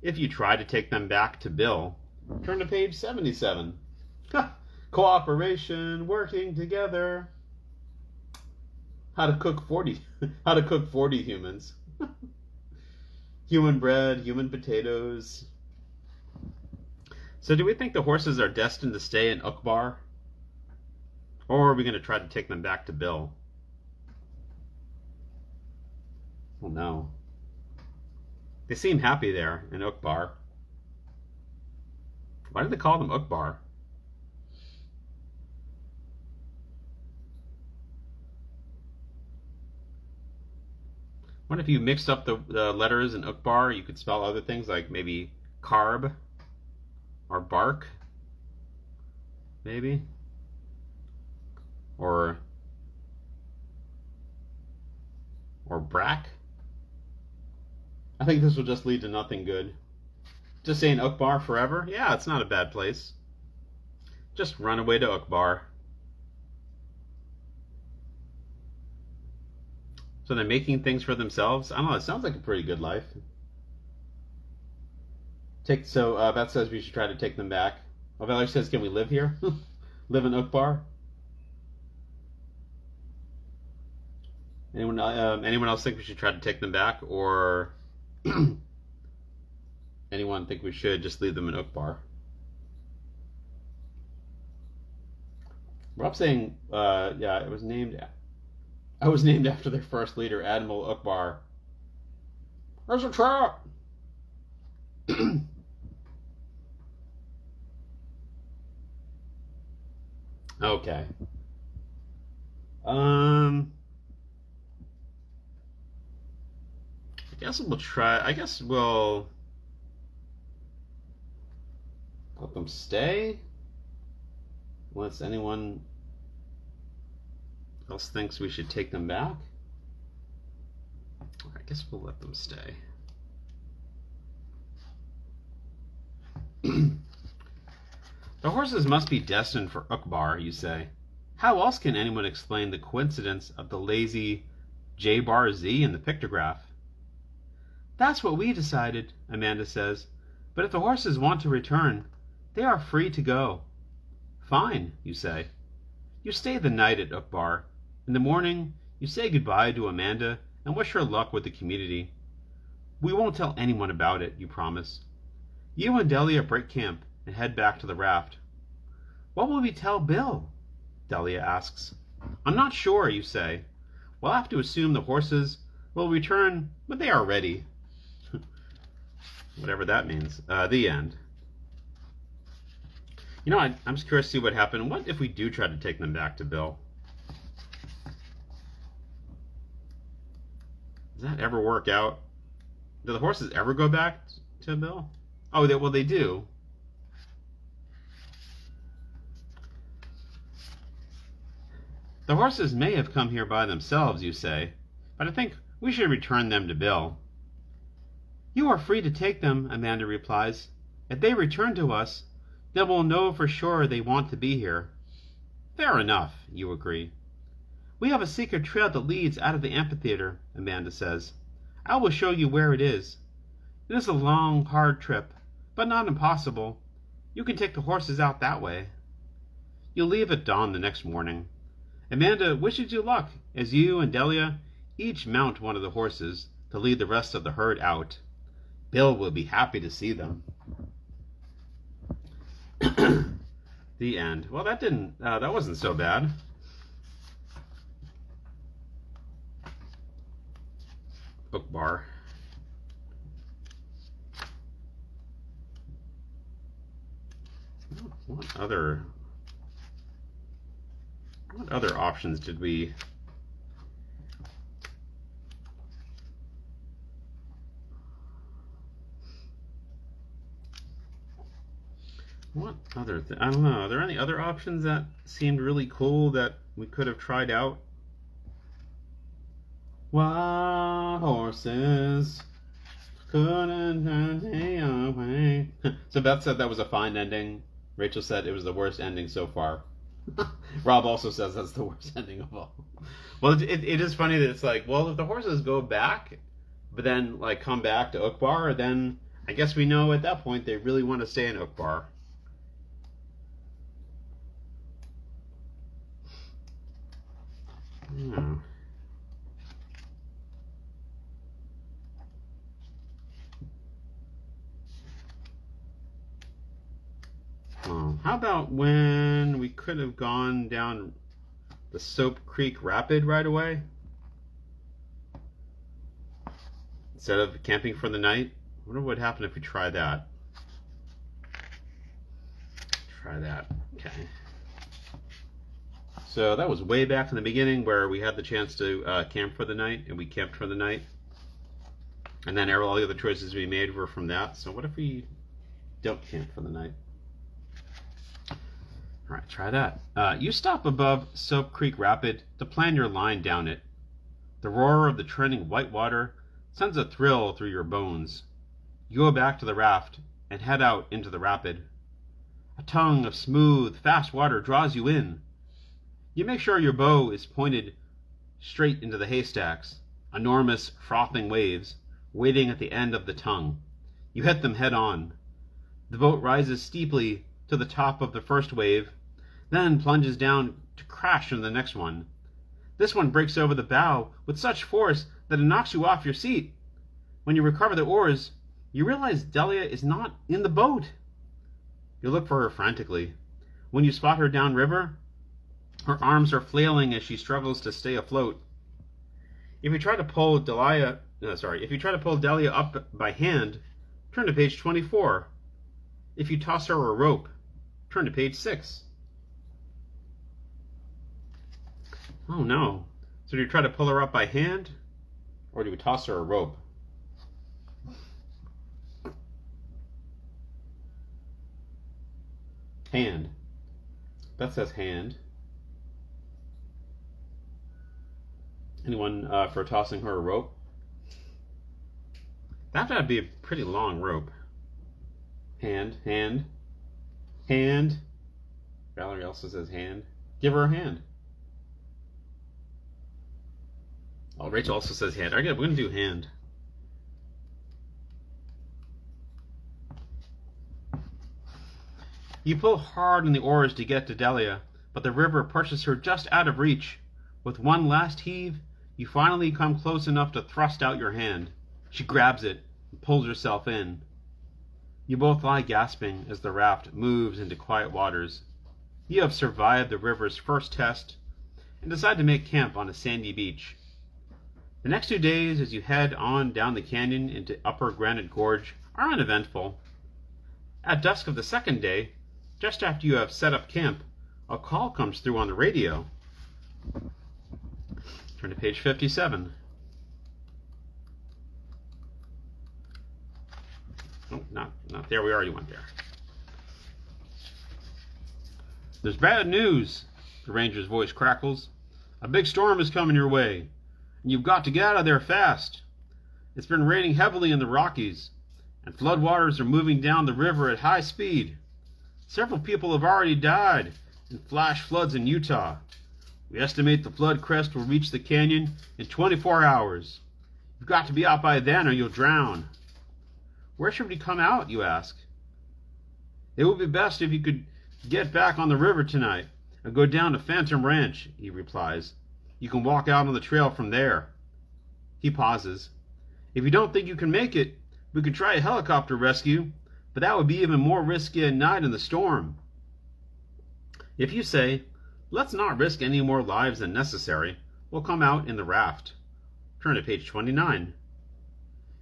If you try to take them back to Bill, turn to page 77. Cooperation, working together. How to cook 40 humans. Human bread, human potatoes. So do we think the horses are destined to stay in Ukbar? Or are we going to try to take them back to Bill? Oh no. They seem happy there in Ukbar. Why did they call them Ukbar? What if you mixed up the letters in Ukbar? You could spell other things like maybe carb or bark, maybe, or brack. I think this will just lead to nothing good. Just saying Ukbar forever? Yeah, it's not a bad place. Just run away to Ukbar. So they're making things for themselves? I don't know, it sounds like a pretty good life. So Beth says we should try to take them back. Oh, Valerie says, can we live here? Live in Ukbar? Anyone else think we should try to take them back? Or anyone think we should just leave them in Ukbar? Rob's saying, yeah, I was named after their first leader, Admiral Ukbar. There's a trap! Okay. I guess we'll let them stay. Unless anyone else thinks we should take them back. guess we'll let them stay. The horses must be destined for Ukbar, you say. How else can anyone explain the coincidence of the lazy J-bar-Z in the pictograph? That's what we decided, Amanda says. But if the horses want to return, they are free to go. Fine, you say. You stay the night at Ukbar. In the morning, you say goodbye to Amanda and wish her luck with the community. We won't tell anyone about it, you promise. You and Delia break camp and head back to the raft. What will we tell Bill? Delia asks. I'm not sure, you say. We'll have to assume the horses will return when they are ready. Whatever that means. The end. You know, I'm just curious to see what happened. What if we do try to take them back to Bill? Does that ever work out? Do the horses ever go back to Bill? Oh, they do. The horses may have come here by themselves, you say, but I think we should return them to Bill. You are free to take them, Amanda replies. If they return to us, then we'll know for sure they want to be here. Fair enough, you agree. We have a secret trail that leads out of the amphitheater, Amanda says. I will show you where it is. It is a long, hard trip, but not impossible. You can take the horses out that way. You leave at dawn the next morning. Amanda wishes you luck as you and Delia each mount one of the horses to lead the rest of the herd out. Bill will be happy to see them. The end. Well, that wasn't so bad. Bookbar. What other options did we? What other I don't know. Are there any other options that seemed really cool that we could have tried out? Wild horses couldn't turn away. So Beth said that was a fine ending. Rachel said it was the worst ending so far. Rob also says that's the worst ending of all. Well, it is funny that it's like, well, if the horses go back, but then like come back to Ukbar, then I guess we know at that point they really want to stay in Ukbar. Hmm. How about when we could have gone down the Soap Creek Rapid right away? Instead of camping for the night? I wonder what would happen if we try that. Try that. Okay. So that was way back in the beginning where we had the chance to camp for the night, and we camped for the night. And then all the other choices we made were from that. So what if we don't camp for the night? All right, try that. You stop above Soap Creek Rapid to plan your line down it. The roar of the trending white water sends a thrill through your bones. You go back to the raft and head out into the rapid. A tongue of smooth, fast water draws you in. You make sure your bow is pointed straight into the haystacks, enormous, frothing waves waiting at the end of the tongue. You hit them head on. The boat rises steeply to the top of the first wave, then plunges down to crash into the next one. This one breaks over the bow with such force that it knocks you off your seat. When you recover the oars, you realize Delia is not in the boat. You look for her frantically. When you spot her downriver, her arms are flailing as she struggles to stay afloat. If you try to pull Delia up by hand, turn to page 24. If you toss her a rope, turn to page 6. Oh no. So do you try to pull her up by hand, or do we toss her a rope? Hand. Beth says hand. Anyone for tossing her a rope? That'd be a pretty long rope. Hand, hand, hand. Valerie also says hand. Give her a hand. Oh, Rachel also says hand. Okay, we're going to do hand. You pull hard on the oars to get to Delia, but the river pushes her just out of reach. With one last heave, you finally come close enough to thrust out your hand. She grabs it and pulls herself in. You both lie gasping as the raft moves into quiet waters. You have survived the river's first test and decide to make camp on a sandy beach. The next 2 days as you head on down the canyon into Upper Granite Gorge are uneventful. At dusk of the second day, just after you have set up camp, a call comes through on the radio. Turn to page 57. Oh, not there. We already went there. There's bad news, the ranger's voice crackles. A big storm is coming your way, and you've got to get out of there fast. It's been raining heavily in the Rockies, and floodwaters are moving down the river at high speed. Several people have already died in flash floods in Utah. We estimate the flood crest will reach the canyon in 24 hours. You've got to be out by then or you'll drown. Where should we come out, you ask? It would be best if you could get back on the river tonight and go down to Phantom Ranch, he replies. You can walk out on the trail from there. He pauses. If you don't think you can make it, we could try a helicopter rescue, but that would be even more risky at night in the storm. If you say, let's not risk any more lives than necessary, we'll come out in the raft. Turn to page 29.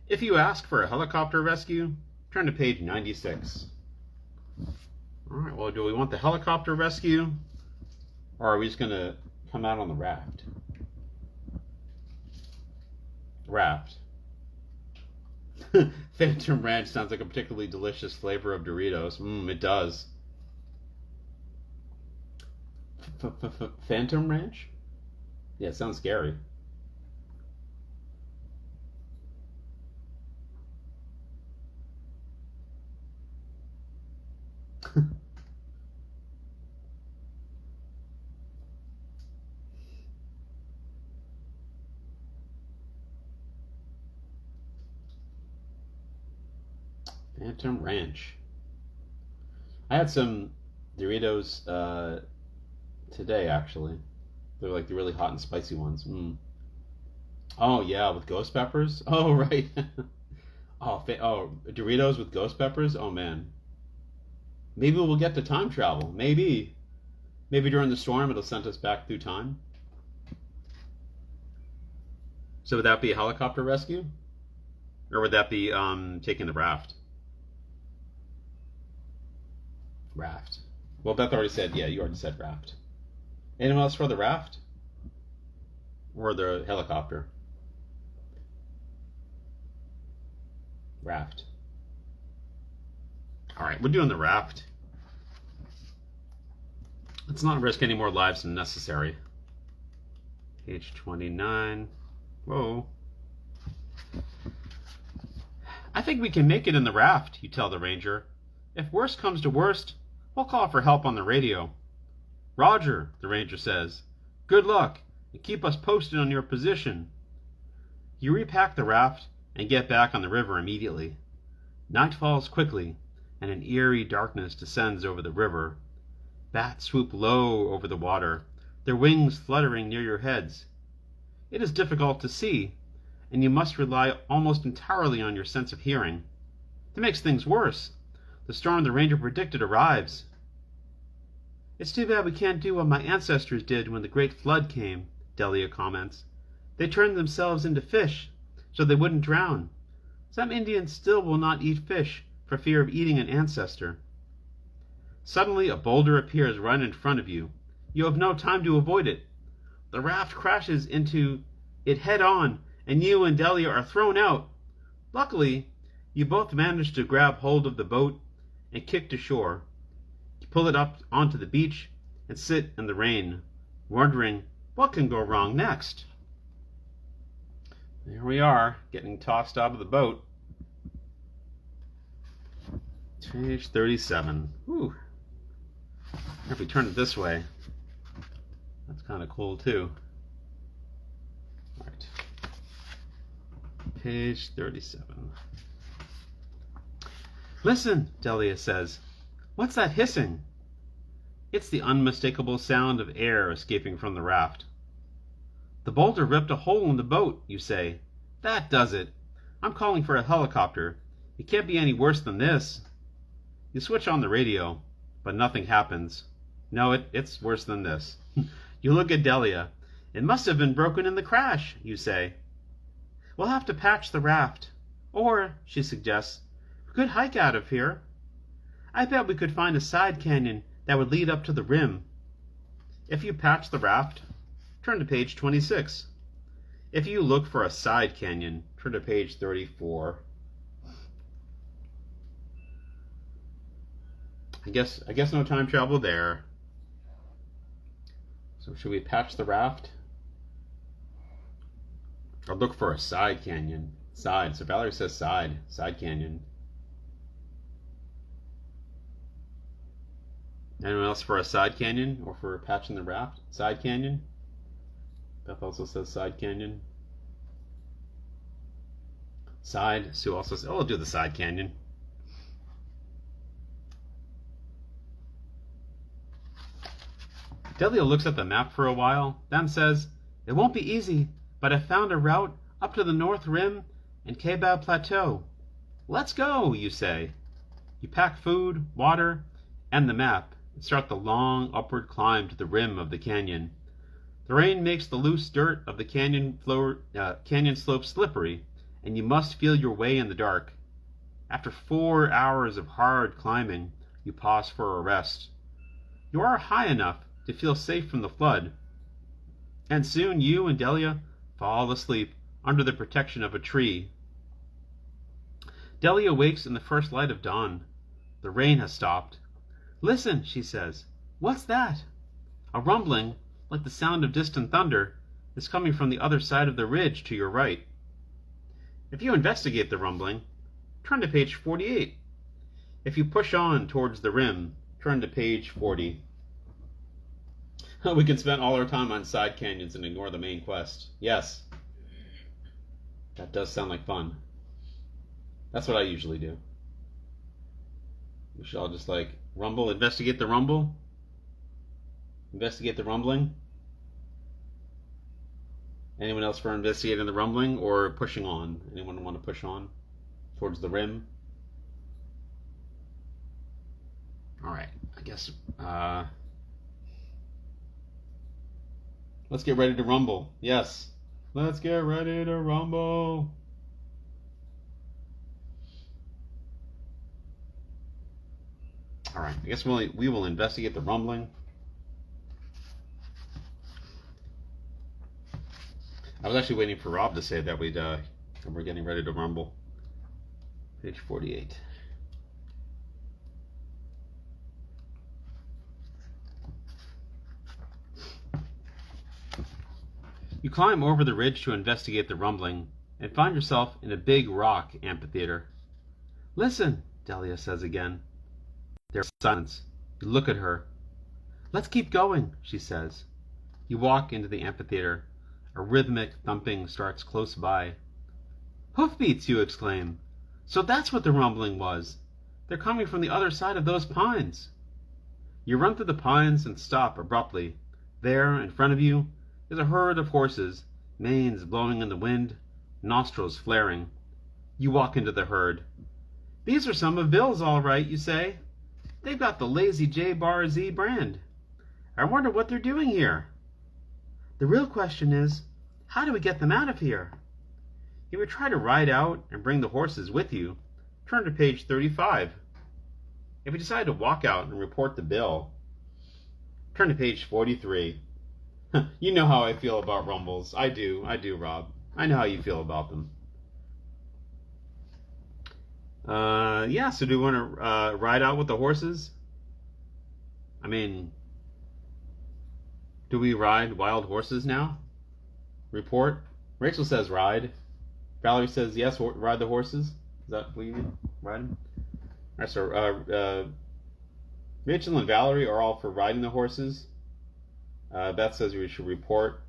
If you ask for a helicopter rescue, turn to page 96. All right, well, do we want the helicopter rescue, or are we just going to come out on the raft? Raft. Phantom Ranch sounds like a particularly delicious flavor of Doritos. It does. Phantom Ranch? Yeah, it sounds scary. Phantom Ranch. I had some Doritos today, actually. They're like the really hot and spicy ones. Oh, yeah, with ghost peppers? Oh, right. Oh, Doritos with ghost peppers? Oh, man. Maybe we'll get to time travel. Maybe. Maybe during the storm it'll send us back through time. So would that be a helicopter rescue? Or would that be taking the raft? Raft. Well, Beth already said, yeah, you already said raft. Anyone else for the raft? Or the helicopter? Raft. All right, we're doing the raft. Let's not risk any more lives than necessary. Page 29. Whoa. I think we can make it in the raft, you tell the ranger. If worst comes to worst, we'll call for help on the radio. Roger, the ranger says. Good luck, and keep us posted on your position. You repack the raft and get back on the river immediately. Night falls quickly, and an eerie darkness descends over the river. Bats swoop low over the water, their wings fluttering near your heads. It is difficult to see, and you must rely almost entirely on your sense of hearing. That makes things worse. The storm the ranger predicted arrives. It's too bad we can't do what my ancestors did when the great flood came, Delia comments. They turned themselves into fish so they wouldn't drown. Some Indians still will not eat fish for fear of eating an ancestor. Suddenly a boulder appears right in front of you. You have no time to avoid it. The raft crashes into it head on, and you and Delia are thrown out. Luckily, you both manage to grab hold of the boat and kick to shore. You pull it up onto the beach and sit in the rain, wondering what can go wrong next. There we are, getting tossed out of the boat. Page 37. Ooh. If we turn it this way, that's kind of cool too. All right. Page 37. Listen, Delia says. What's that hissing? It's the unmistakable sound of air escaping from the raft. The boulder ripped a hole in the boat, you say. That does it. I'm calling for a helicopter. It can't be any worse than this. You switch on the radio, but nothing happens. No, it's worse than this. You look at Delia. It must have been broken in the crash, you say. We'll have to patch the raft. Or, she suggests, we could hike out of here. I bet we could find a side canyon that would lead up to the rim. If you patch the raft, turn to page 26. If you look for a side canyon, turn to page 34. I guess no time travel there. So should we patch the raft? Or look for a side canyon? Side. So Valerie says side. Side canyon. Anyone else for a side canyon or for patching the raft? Side canyon? Beth also says side canyon. Side. Sue also says, oh, I'll do the side canyon. Delia looks at the map for a while, then says, it won't be easy, but I found a route up to the North Rim and Kebab Plateau. Let's go, you say. You pack food, water, and the map, and start the long upward climb to the rim of the canyon. The rain makes the loose dirt of the canyon slope slippery, and you must feel your way in the dark. After 4 hours of hard climbing, you pause for a rest. You are high enough to feel safe from the flood, and soon you and Delia fall asleep under the protection of a tree. Delia wakes in the first light of dawn. The rain has stopped. Listen, she says. What's that? A rumbling, like the sound of distant thunder, is coming from the other side of the ridge to your right. If you investigate the rumbling, turn to page 48. If you push on towards the rim, turn to page 40. We can spend all our time on side canyons and ignore the main quest. Yes. That does sound like fun. That's what I usually do. We should all just like rumble, investigate the rumble. Investigate the rumbling. Anyone else for investigating the rumbling or pushing on? Anyone want to push on towards the rim? All right, I guess let's get ready to rumble. Yes, let's get ready to rumble. All right, I guess we will investigate the rumbling. I was actually waiting for Rob to say that we're getting ready to rumble. Page 48. You climb over the ridge to investigate the rumbling and find yourself in a big rock amphitheater. Listen, Delia says again. There's silence. You look at her. Let's keep going, she says. You walk into the amphitheater. A rhythmic thumping starts close by. Hoofbeats, you exclaim. So that's what the rumbling was. They're coming from the other side of those pines. You run through the pines and stop abruptly. There, in front of you, is a herd of horses, manes blowing in the wind, nostrils flaring. You walk into the herd. These are some of Bill's, all right, you say. They've got the Lazy J Bar Z brand. I wonder what they're doing here. The real question is, how do we get them out of here? If you try to ride out and bring the horses with you, turn to page 35. If you decide to walk out and report the bill, turn to page 43. You know how I feel about rumbles. I do, Rob. I know how you feel about them. Yeah, so do we want to ride out with the horses? I mean, do we ride wild horses now? Report. Rachel says ride. Valerie says yes, ride the horses. Is that what you mean? Ride them? right, so Rachel and Valerie are all for riding the horses. Beth says we should report.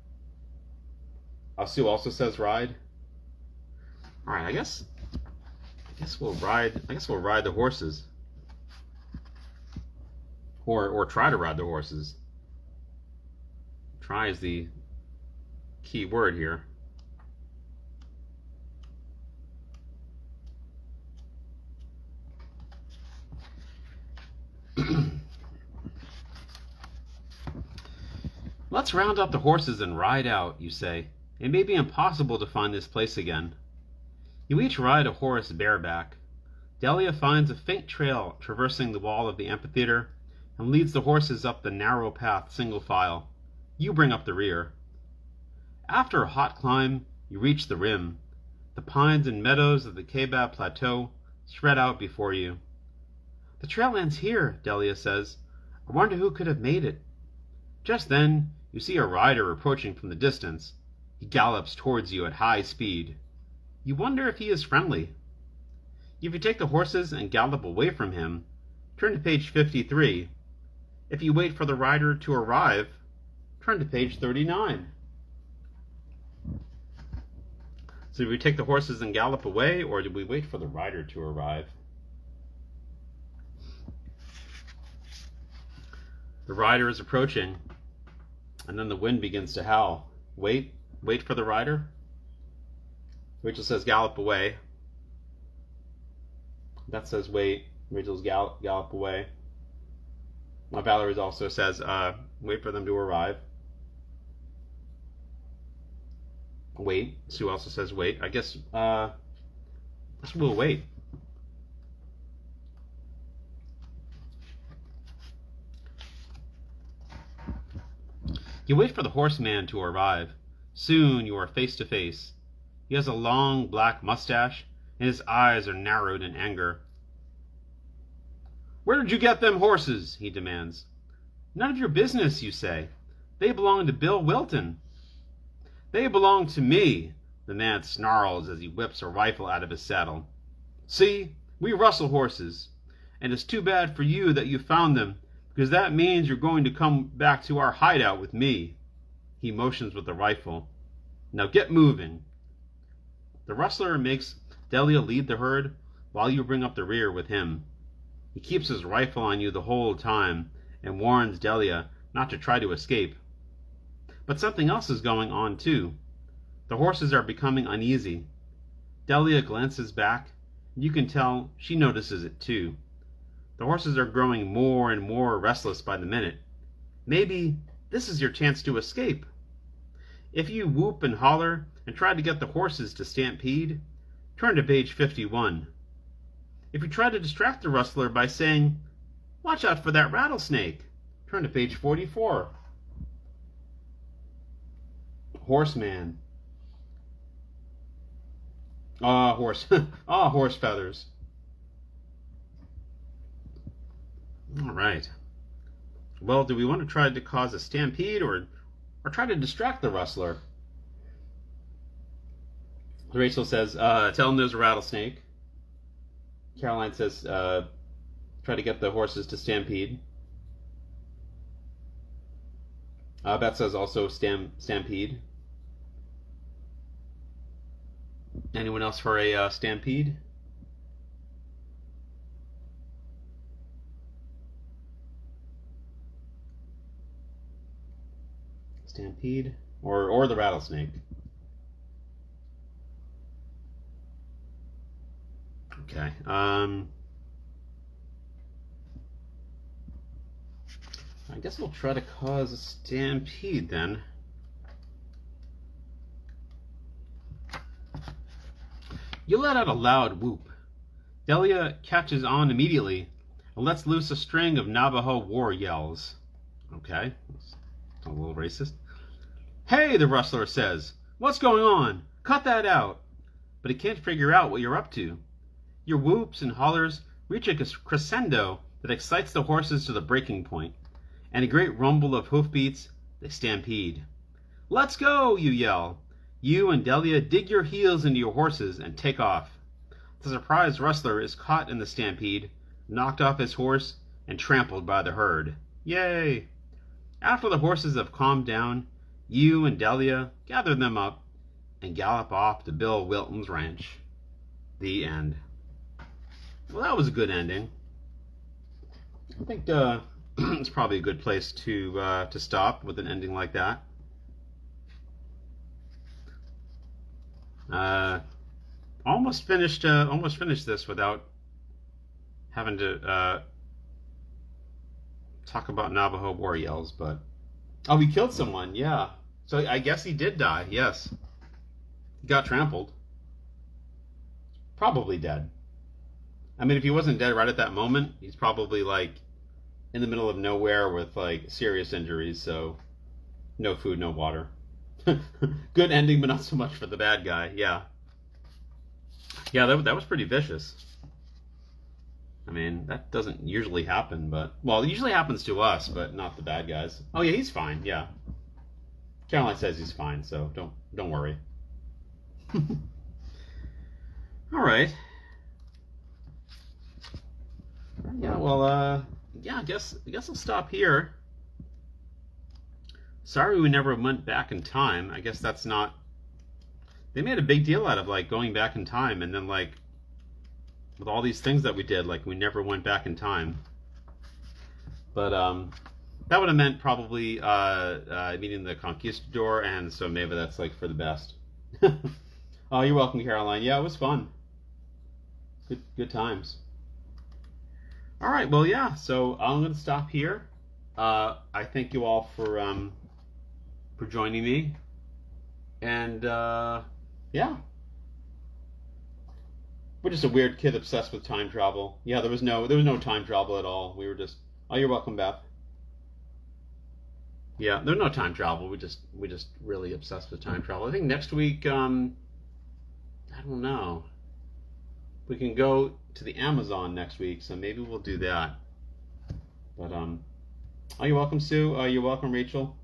Sue also says ride. All right, I guess we'll ride. I guess we'll ride the horses, or try to ride the horses. Try is the key word here. Let's round up the horses and ride out, you say. It may be impossible to find this place again. You each ride a horse bareback. Delia finds a faint trail traversing the wall of the amphitheater and leads the horses up the narrow path single file. You bring up the rear. After a hot climb, you reach the rim. The pines and meadows of the Kebab Plateau spread out before you. The trail ends here, Delia says. I wonder who could have made it. Just then, you see a rider approaching from the distance. He gallops towards you at high speed. You wonder if he is friendly. If you take the horses and gallop away from him, turn to page 53. If you wait for the rider to arrive, turn to page 39. So do we take the horses and gallop away, or do we wait for the rider to arrive? The rider is approaching, and then the wind begins to howl. Wait for the rider. Rachel says gallop away. Beth says wait. Rachel's gallop away. Valerie also says wait for them to arrive. Wait. Sue also says wait. I guess we'll wait. You wait for the horseman to arrive. Soon you are face to face. He has a long black mustache, and his eyes are narrowed in anger. Where did you get them horses? He demands. None of your business, you say. They belong to Bill Wilton. They belong to me, the man snarls as he whips a rifle out of his saddle. See, we rustle horses, and it's too bad for you that you found them, because that means you're going to come back to our hideout with me. He motions with the rifle. Now get moving. The rustler makes Delia lead the herd while you bring up the rear with him. He keeps his rifle on you the whole time and warns Delia not to try to escape. But something else is going on too. The horses are becoming uneasy. Delia glances back, and you can tell she notices it too. The horses are growing more and more restless by the minute. Maybe this is your chance to escape. If you whoop and holler and try to get the horses to stampede, turn to page 51. If you try to distract the rustler by saying, "Watch out for that rattlesnake," turn to page 44. Horseman. Horse feathers. All right. Well, do we want to try to cause a stampede or try to distract the rustler? Rachel says, tell him there's a rattlesnake. Caroline says, try to get the horses to stampede. Beth says also stampede. Anyone else for a stampede? Stampede or the rattlesnake. Okay. I guess we'll try to cause a stampede then. You let out a loud whoop. Delia catches on immediately and lets loose a string of Navajo war yells. Okay, that's a little racist. Hey, the rustler says, what's going on? Cut that out. But he can't figure out what you're up to. Your whoops and hollers reach a crescendo that excites the horses to the breaking point, and a great rumble of hoofbeats, they stampede. Let's go, you yell. You and Delia dig your heels into your horses and take off. The surprised rustler is caught in the stampede, knocked off his horse, and trampled by the herd. Yay! After the horses have calmed down, you and Delia gather them up and gallop off to Bill Wilton's ranch. The end. Well, that was a good ending. I think it's probably a good place to stop with an ending like that. Almost finished this without having to talk about Navajo war yells, but oh, he killed someone, yeah. So I guess he did die. Yes, he got trampled. Probably dead. I mean, if he wasn't dead right at that moment, he's probably like in the middle of nowhere with like serious injuries. So no food, no water. Good ending, but not so much for the bad guy. Yeah. Yeah, that was pretty vicious. I mean, that doesn't usually happen, but well, it usually happens to us, but not the bad guys. Oh yeah, he's fine. Yeah. Caroline says he's fine, so don't worry. All right. Yeah, well, yeah, I guess I'll stop here. Sorry we never went back in time. I guess that's not. They made a big deal out of like going back in time, and then like with all these things that we did, like we never went back in time. But that would have meant probably meeting the conquistador, and so maybe that's like for the best. Oh, you're welcome, Caroline. Yeah, it was fun. Good times. All right, well, yeah. So I'm going to stop here. I thank you all for joining me, and yeah, we're just a weird kid obsessed with time travel. Yeah, there was no time travel at all. We were just. Oh, you're welcome, Beth. Yeah, there's no time travel. We just really obsessed with time travel. I think next week, I don't know. We can go to the Amazon next week, so maybe we'll do that. But oh, you're welcome, Sue. You're welcome, Rachel.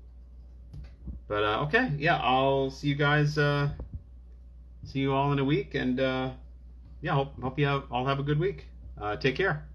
But okay, yeah, I'll see you guys. See you all in a week, and yeah, hope you all have a good week. Take care.